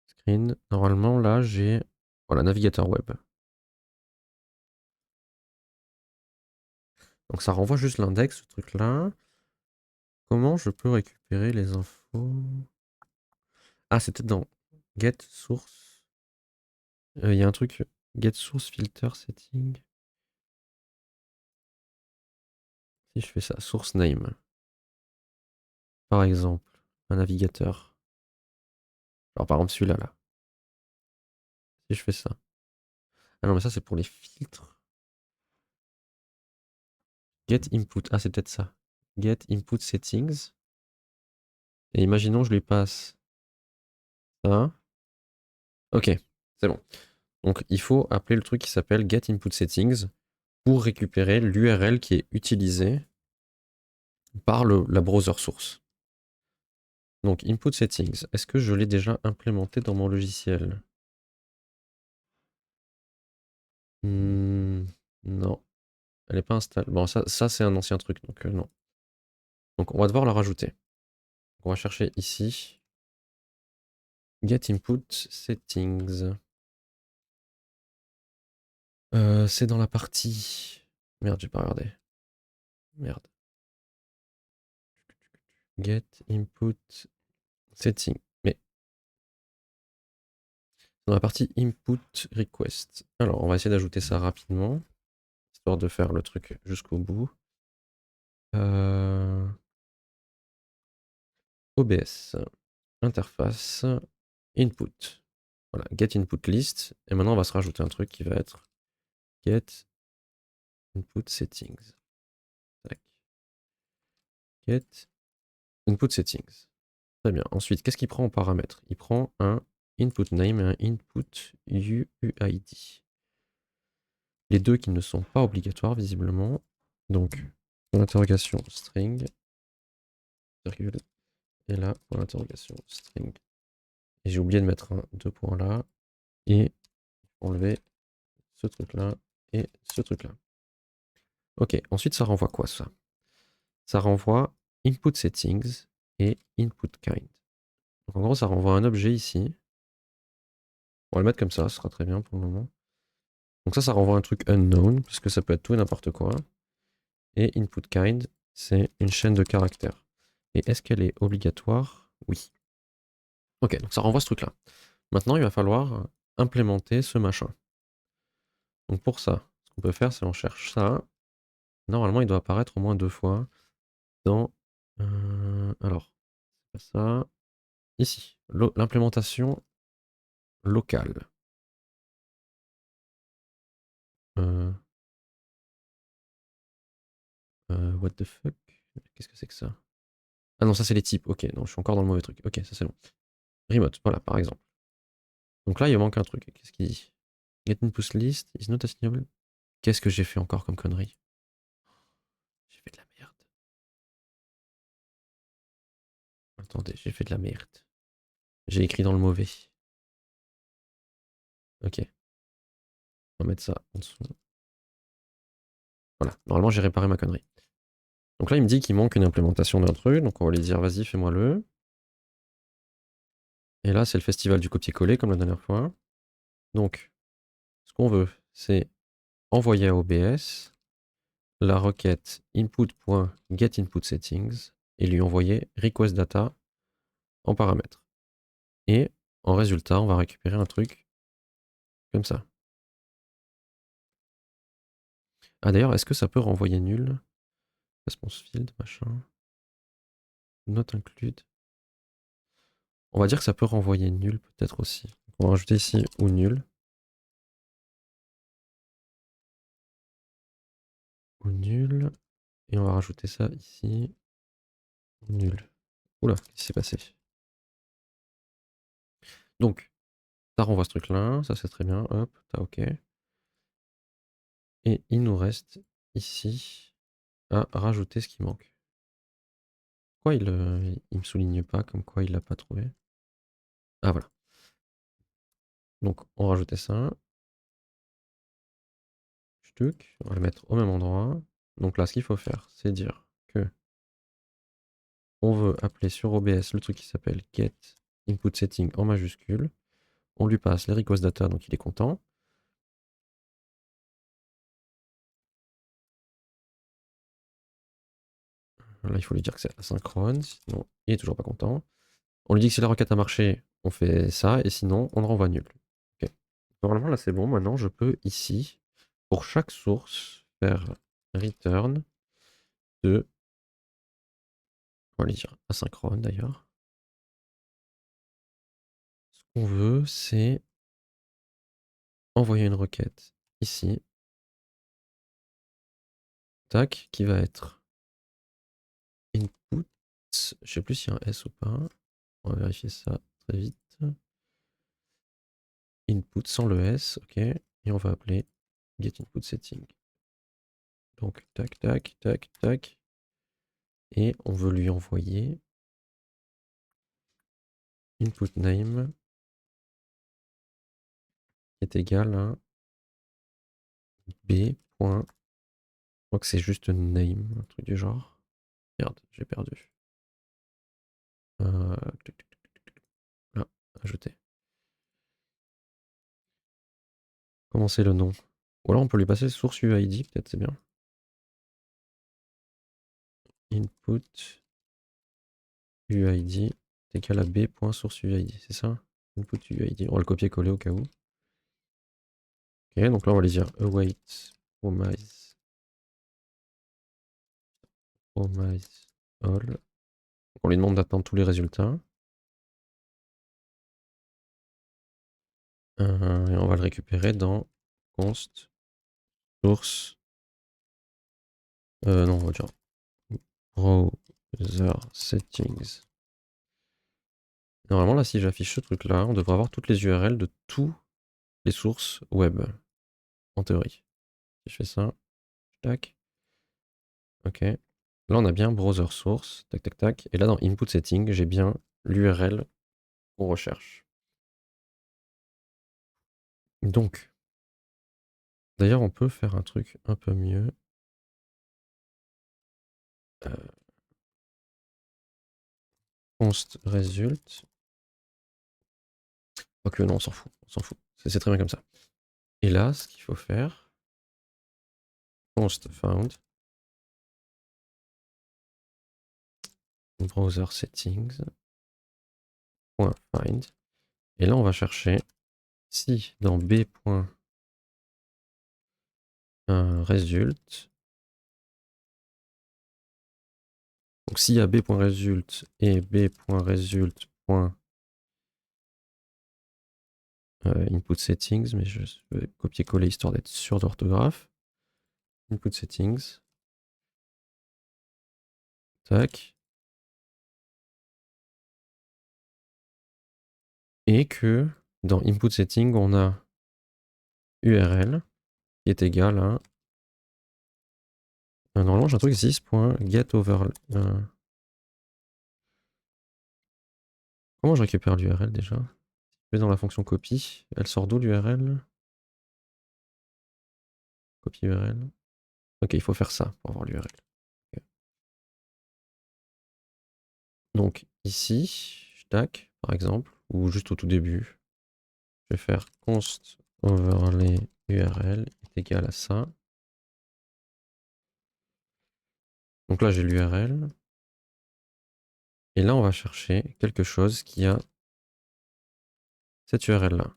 Screen. Normalement, là, j'ai. Voilà, navigateur web. Donc, ça renvoie juste l'index, ce truc-là. Comment je peux récupérer les infos? Ah, c'était dans get source. Il y a un truc. Get source filter setting. Si je fais ça, source name. Par exemple, un navigateur. Alors, par exemple, celui-là, là. Si je fais ça. Ah non, mais ça, c'est pour les filtres. Get input. Ah, c'est peut-être ça. Get input settings. Et imaginons, je lui passe ça. Ok, c'est bon. Donc, il faut appeler le truc qui s'appelle get input settings pour récupérer l'URL qui est utilisée par la browser source. Donc, input settings, est-ce que je l'ai déjà implémenté dans mon logiciel? Non, elle n'est pas installée. Bon, ça c'est un ancien truc, donc non. Donc, on va devoir la rajouter. On va chercher ici. Get input settings. C'est dans la partie. Merde, j'ai pas regardé. Merde. Get input setting. Mais dans la partie input request. Alors, on va essayer d'ajouter ça rapidement, histoire de faire le truc jusqu'au bout. OBS, interface, input. Voilà, get input list. Et maintenant, on va se rajouter un truc qui va être get input settings. Tac. Get input settings. Très bien. Ensuite, qu'est-ce qu'il prend en paramètres? Il prend un input name et un input UUID. Les deux qui ne sont pas obligatoires visiblement. Donc, pour l'interrogation string, virgule, et là, pour l'interrogation string. Et j'ai oublié de mettre un deux points là, et enlever ce truc là et ce truc là. Ok, ensuite ça renvoie quoi ça? Ça renvoie input settings et input kind. Donc en gros, ça renvoie un objet ici. On va le mettre comme ça, ce sera très bien pour le moment. Donc ça renvoie un truc unknown, puisque ça peut être tout et n'importe quoi. Et input kind, c'est une chaîne de caractères. Et est-ce qu'elle est obligatoire? Oui. Ok, donc ça renvoie ce truc-là. Maintenant, il va falloir implémenter ce machin. Donc pour ça, ce qu'on peut faire, c'est on cherche ça. Normalement, il doit apparaître au moins 2 fois dans... alors, c'est pas ça. Ici, l'implémentation locale. What the fuck? Qu'est-ce que c'est que ça? Ah non, ça c'est les types. Ok, non, je suis encore dans le mauvais truc. Ok, ça c'est bon. Remote, voilà, par exemple. Donc là, il manque un truc. Qu'est-ce qu'il dit? Get input list is not assignable. Qu'est-ce que j'ai fait encore comme connerie? J'ai fait de la merde. Attendez, j'ai fait de la merde. J'ai écrit dans le mauvais. Ok. On va mettre ça en dessous. Voilà. Normalement, j'ai réparé ma connerie. Donc là, il me dit qu'il manque une implémentation d'un truc, donc on va lui dire vas-y, fais-moi-le. Et là, c'est le festival du copier-coller, comme la dernière fois. Donc, ce qu'on veut, c'est envoyer à OBS la requête input.getInputSettings et lui envoyer requestData en paramètre. Et en résultat, on va récupérer un truc comme ça. Ah d'ailleurs, est-ce que ça peut renvoyer nul? Response field, machin. Not include. On va dire que ça peut renvoyer nul peut-être aussi. On va rajouter ici ou nul. Ou nul. Et on va rajouter ça ici. Ou nul. Oula, qu'est-ce qui s'est passé? Donc, ça renvoie ce truc-là. Ça c'est très bien. Hop, t'as OK. Et il nous reste ici à rajouter ce qui manque. Pourquoi il me souligne pas comme quoi il l'a pas trouvé? Ah voilà. Donc on va rajouter ça. Chtuc, on va le mettre au même endroit. Donc là, ce qu'il faut faire, c'est dire que on veut appeler sur OBS le truc qui s'appelle get input setting en majuscule. On lui passe les request data, donc il est content. Là, il faut lui dire que c'est asynchrone, sinon il est toujours pas content. On lui dit que si la requête a marché, on fait ça, et sinon, on le renvoie nul. Ok. Normalement, là, c'est bon. Maintenant, je peux ici, pour chaque source, faire return de, on va lui dire asynchrone d'ailleurs. Ce qu'on veut, c'est envoyer une requête ici, tac, qui va être input, je sais plus s'il y a un S ou pas, on va vérifier ça très vite. Input sans le S, ok, et on va appeler getInputSetting. Donc tac, tac, tac, tac, et on veut lui envoyer input name qui est égal à b. Je crois que c'est juste name, un truc du genre. Merde, j'ai perdu. Là, ajouter. Comment c'est le nom? Ou alors on peut lui passer source UID, peut-être c'est bien. Input UID est égal à b.sourceUID, c'est ça? Input UID. On va le copier-coller au cas où. Ok, donc là on va lui dire await promise all. On lui demande d'attendre tous les résultats. Et on va le récupérer dans const source. Non, on va dire browser settings. Normalement là, si j'affiche ce truc là, on devrait avoir toutes les URL de toutes les sources web. En théorie. Si je fais ça, tac. Ok. Là, on a bien browser source, tac tac tac. Et là, dans input setting, j'ai bien l'URL qu'on recherche. Donc, d'ailleurs, on peut faire un truc un peu mieux. Const result. Ok, non, on s'en fout. On s'en fout. C'est très bien comme ça. Et là, ce qu'il faut faire, const found, browser settings, .find. Et là, on va chercher si dans b.result, donc s'il y a b.result et b.result.input settings, mais je vais copier-coller histoire d'être sûr d'orthographe. Input settings. Tac. Et que dans input setting, on a URL qui est égal à. Normalement, j'ai un truc 6.getOver. Comment je récupère l'URL déjà? Je vais dans la fonction copie. Elle sort d'où l'URL? Copie URL. Ok, il faut faire ça pour avoir l'URL. Okay. Donc ici, tac, par exemple, ou juste au tout début, je vais faire const overlay URL est égal à ça. Donc là, j'ai l'URL. Et là, on va chercher quelque chose qui a cette URL là.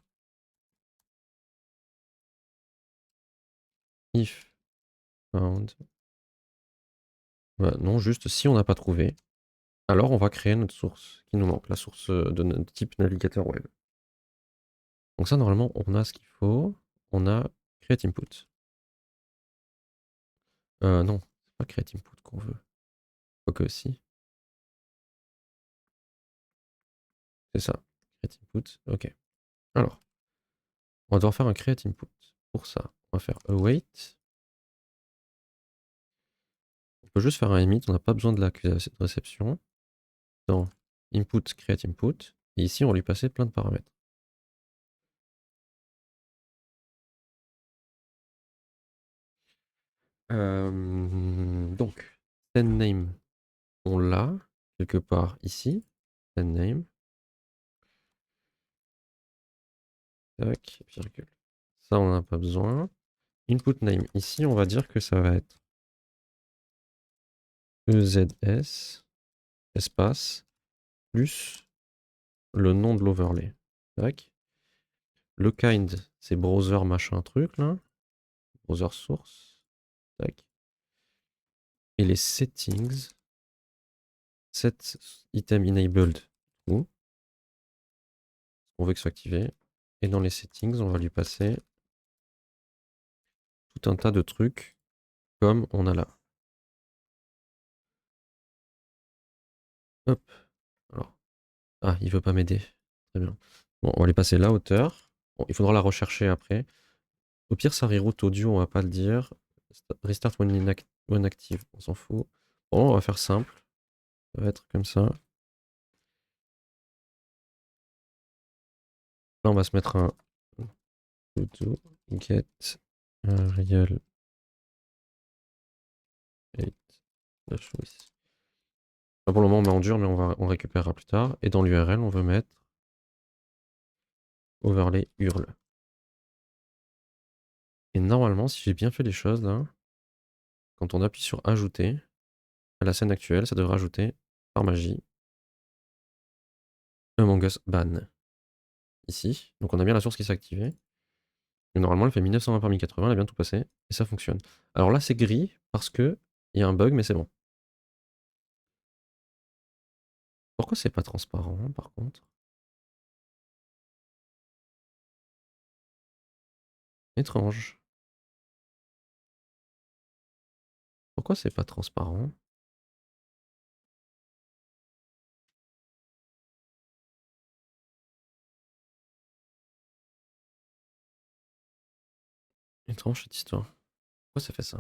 If found. Bah, non, juste si on n'a pas trouvé, alors on va créer notre source qui nous manque, la source de notre type navigateur web. Donc ça, normalement, on a ce qu'il faut. On a create input. Non, c'est pas create input qu'on veut. Quoique si. C'est ça. Create input. Ok. Alors, on va devoir faire un create input. Pour ça, on va faire await. On peut juste faire un emit, on n'a pas besoin de l'accusation de réception. Dans input, create input. Et ici, on va lui passer plein de paramètres. Donc, send name, on l'a quelque part ici. Send name. Tac, virgule. Ça, on n'en a pas besoin. Input name, ici, on va dire que ça va être EZS, espace, plus le nom de l'overlay. Tac. Le kind, c'est browser machin truc, là. Browser source. Tac. Et les settings, set item enabled, true. On veut que ce soit activé. Et dans les settings, on va lui passer tout un tas de trucs comme on a là. Hop. Alors. Ah, il veut pas m'aider. Très bien. Bon, on va lui passer la hauteur. Bon, il faudra la rechercher après. Au pire, ça reroute audio, on va pas le dire. Restart when active, on s'en fout. Bon, on va faire simple. Ça va être comme ça. Là, on va se mettre un to get real 8 with. Pour le moment, on met en dur, mais on récupérera plus tard. Et dans l'URL, on veut mettre overlay URL. Et normalement, si j'ai bien fait les choses là, quand on appuie sur ajouter à la scène actuelle, ça devrait ajouter par magie Among Us ban. Ici. Donc on a bien la source qui s'est activée. Et normalement, elle fait 1920 par 1080, elle a bien tout passé. Et ça fonctionne. Alors là, c'est gris parce que il y a un bug, mais c'est bon. Pourquoi c'est pas transparent par contre? Étrange. Pourquoi c'est pas transparent? Étrange cette histoire. Pourquoi ça fait ça?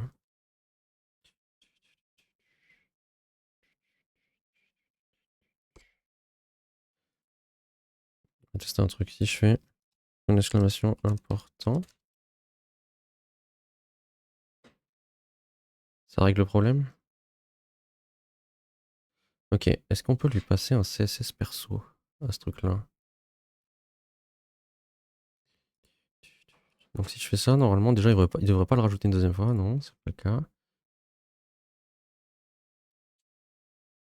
Je vais tester un truc si je fais une exclamation important. Ça règle le problème? Ok, est-ce qu'on peut lui passer un CSS perso à ce truc-là? Donc si je fais ça, normalement, déjà, il devrait pas le rajouter une deuxième fois. Non, c'est pas le cas.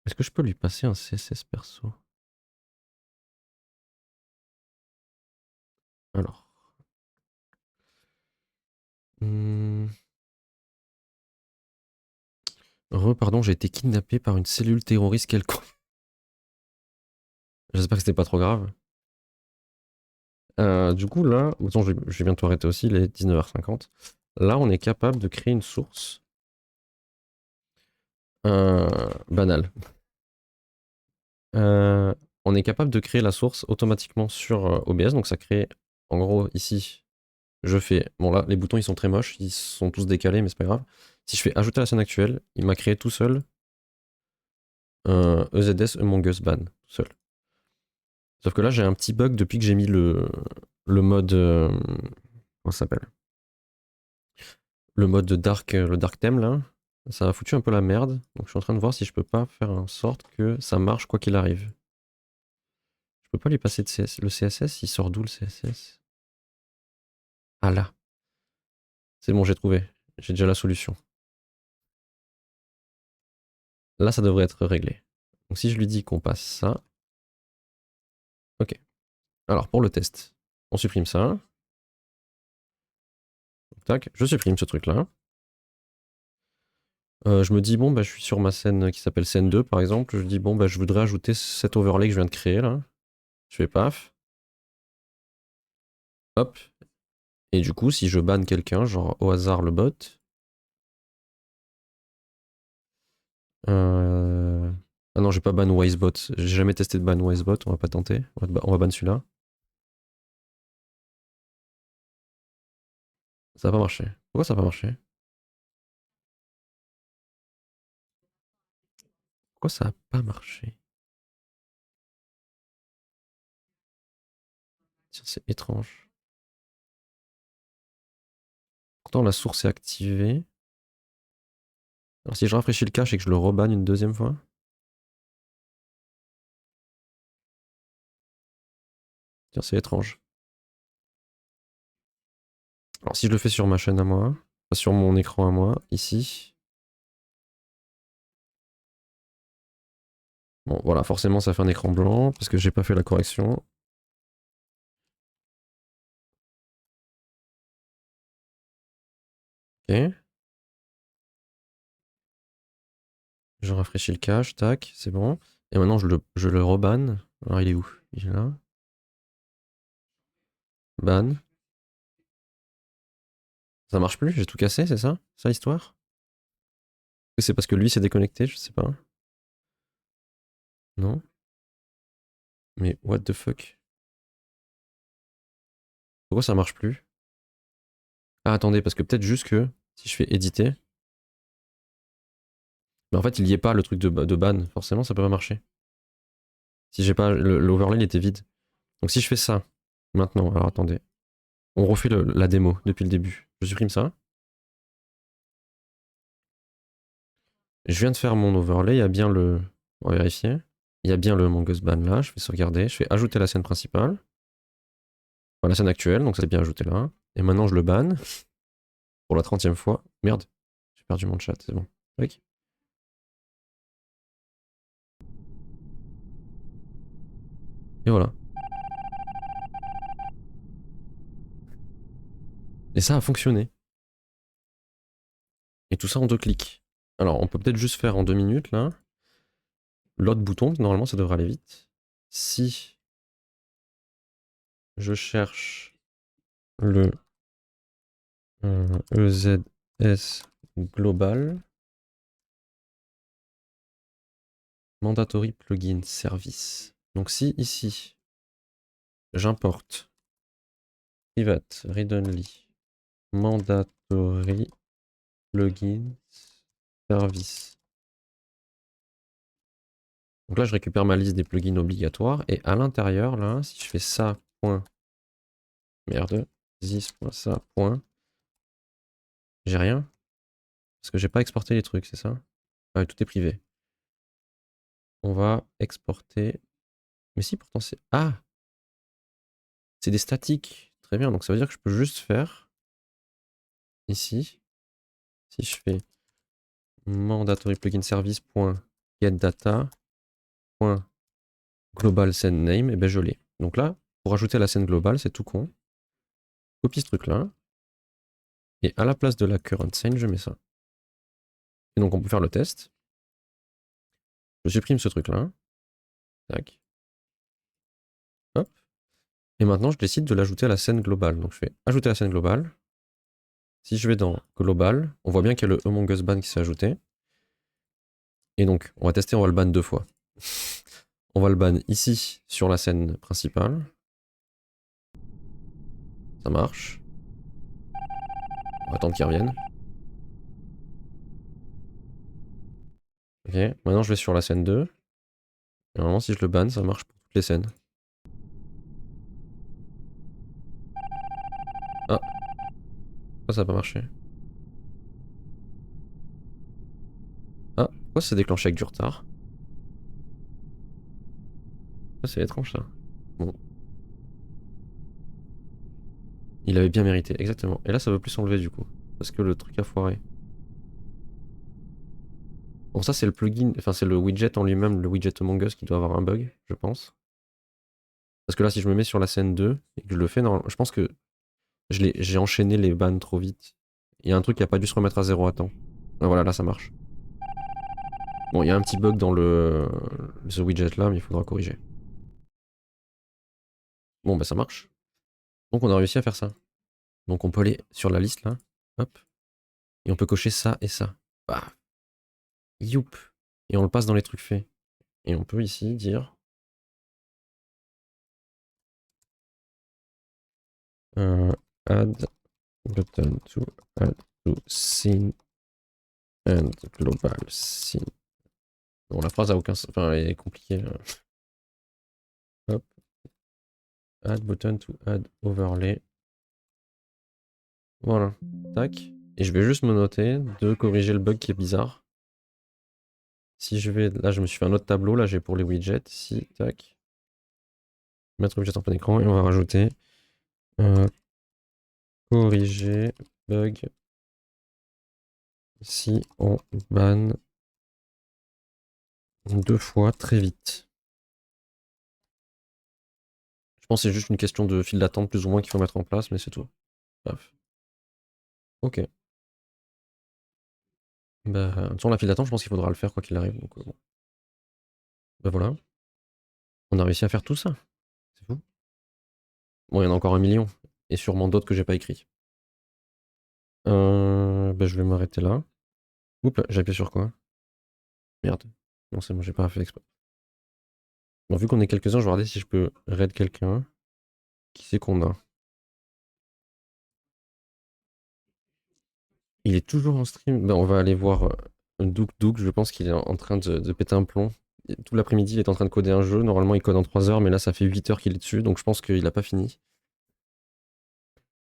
Est-ce que je peux lui passer un CSS perso? Alors. Pardon, j'ai été kidnappé par une cellule terroriste quelconque. J'espère que c'était pas trop grave. Du coup, là, attends, je vais bientôt arrêter aussi, il est 19h50. Là, on est capable de créer une source banale. On est capable de créer la source automatiquement sur OBS. Donc, ça crée, en gros, ici, je fais. Bon, là, les boutons, ils sont très moches, ils sont tous décalés, mais c'est pas grave. Si je fais ajouter à la scène actuelle, il m'a créé tout seul EZS Among Us Ban, tout seul. Sauf que là, j'ai un petit bug depuis que j'ai mis le mode. Comment ça s'appelle? Le mode dark, le dark theme là. Ça a foutu un peu la merde. Donc je suis en train de voir si je peux pas faire en sorte que ça marche quoi qu'il arrive. Je peux pas lui passer de le CSS, il sort d'où le CSS? Ah là. C'est bon, j'ai trouvé. J'ai déjà la solution. Là, ça devrait être réglé. Donc si je lui dis qu'on passe ça. Ok. Alors pour le test, on supprime ça. Tac, je supprime ce truc-là. Je me dis, bon, bah, je suis sur ma scène qui s'appelle scène 2, par exemple. Je dis, bon, bah, je voudrais ajouter cet overlay que je viens de créer, là. Je fais paf. Hop. Et du coup, si je banne quelqu'un, genre au hasard le bot. Ah non, j'ai pas ban Wisebot. J'ai jamais testé de ban Wisebot, on va pas tenter. On va ban celui-là. Ça va pas marché. Pourquoi ça va pas marché? Pourquoi ça a pas marché? Tiens, c'est étrange. Pourtant, la source est activée. Alors, si je rafraîchis le cache et que je le rebanne une deuxième fois. Tiens, c'est étrange. Alors, si je le fais sur ma chaîne à moi, sur mon écran à moi, ici. Bon, voilà, forcément, ça fait un écran blanc parce que j'ai pas fait la correction. Ok. Je rafraîchis le cache, tac, c'est bon. Et maintenant, je le rebanne. Alors, il est où? Il est là. Ban. Ça marche plus? J'ai tout cassé, c'est ça? C'est ça l'histoire? C'est parce que lui s'est déconnecté, je sais pas. Non? Mais what the fuck? Pourquoi ça marche plus? Ah, attendez, parce que peut-être juste que si je fais éditer. Mais en fait, il y est pas le truc de ban. Forcément, ça peut pas marcher. Si j'ai pas. L'overlay, il était vide. Donc si je fais ça, maintenant, alors attendez. On refait la démo depuis le début. Je supprime ça. Je viens de faire mon overlay, il y a bien le. On va vérifier. Il y a bien le Mongoose Ban là, je vais sauvegarder. Je fais ajouter la scène principale. Enfin, la scène actuelle, donc ça c'est bien ajouté là. Et maintenant je le banne pour la 30e fois. Merde, j'ai perdu mon chat, c'est bon. Tac. Et voilà. Et ça a fonctionné. Et tout ça en 2 clics. Alors on peut peut-être juste faire en 2 minutes là. L'autre bouton, normalement ça devrait aller vite. Si je cherche le EZS global, mandatory plugin service. Donc si ici j'importe private read only mandatory plugin service. Donc là je récupère ma liste des plugins obligatoires et à l'intérieur là, si je fais ça point merde this.ça point, j'ai rien parce que j'ai pas exporté les trucs, c'est ça? Ouais, tout est privé. On va exporter. Mais si pourtant c'est c'est des statiques. Très bien, donc ça veut dire que je peux juste faire ici. Si je fais mandatory plugin service.getData.global scene name, et ben je l'ai. Donc là, pour ajouter la scène globale, c'est tout con. Copie ce truc là. Et à la place de la current scene, je mets ça. Et donc on peut faire le test. Je supprime ce truc là. Tac. Hop. Et maintenant je décide de l'ajouter à la scène globale. Donc je fais ajouter à la scène globale. Si je vais dans global, on voit bien qu'il y a le Among Us ban qui s'est ajouté. Et donc, on va tester, on va le ban 2 fois. On va le ban ici, sur la scène principale. Ça marche. On va attendre qu'il revienne. Ok, maintenant je vais sur la scène 2. Et normalement, si je le banne, ça marche pour toutes les scènes. Ah, pourquoi ça n'a pas marché? Pourquoi c'est déclenché avec du retard? Ça, c'est étrange, ça. Bon. Il avait bien mérité, exactement. Et là, ça veut plus s'enlever, du coup. Parce que le truc a foiré. Bon, ça, c'est le plugin, enfin, c'est le widget en lui-même, le widget Among Us qui doit avoir un bug, je pense. Parce que là, si je me mets sur la scène 2 et que je le fais, je pense que j'ai enchaîné les bans trop vite. Il y a un truc qui a pas dû se remettre à zéro à temps. Ah, voilà, là, ça marche. Bon, il y a un petit bug dans ce widget là, mais il faudra corriger. Bon, bah ça marche. Donc on a réussi à faire ça. Donc on peut aller sur la liste là, hop, et on peut cocher ça et ça. Bah, youp. Et on le passe dans les trucs faits. Et on peut ici dire add button to add to scene and global scene. Bon, la phrase a aucun sens, enfin elle est compliquée là. Hop, add button to add overlay. Voilà, tac. Et je vais juste me noter de corriger le bug qui est bizarre. Si je vais, là je me suis fait un autre tableau, là j'ai pour les widgets, ici, tac. Mettre widget en plein écran et on va rajouter corriger bug si on banne 2 fois très vite. Je pense que c'est juste une question de file d'attente plus ou moins qu'il faut mettre en place, mais c'est tout. Bref. Ok. Bah, de toute façon, la file d'attente, je pense qu'il faudra le faire quoi qu'il arrive. Donc, bon. Bah voilà. On a réussi à faire tout ça. C'est fou. Bon, il y en a encore 1 million. Et sûrement d'autres que j'ai pas écrits. Bah, je vais m'arrêter là. Oups, j'ai appuyé sur quoi? Merde. Non, c'est bon, j'ai pas fait exprès. Bon, vu qu'on est quelques-uns, je vais regarder si je peux raid quelqu'un. Qui c'est qu'on a? Il est toujours en stream. Ben, on va aller voir Douk. Je pense qu'il est en train de péter un plomb. Tout l'après-midi, il est en train de coder un jeu. Normalement, il code en 3 heures, mais là, ça fait 8 heures qu'il est dessus. Donc, je pense qu'il a pas fini.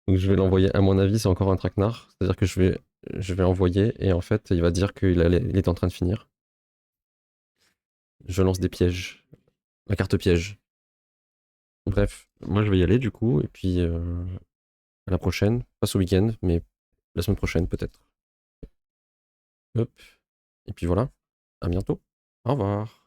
Donc, je vais l'envoyer. À mon avis, c'est encore un traquenard. C'est-à-dire que je vais envoyer et en fait, il va dire il est en train de finir. Je lance des pièges. La carte piège. Bref, moi, je vais y aller du coup. Et puis, à la prochaine. Pas ce week-end, mais la semaine prochaine, peut-être. Hop. Et puis voilà. À bientôt. Au revoir.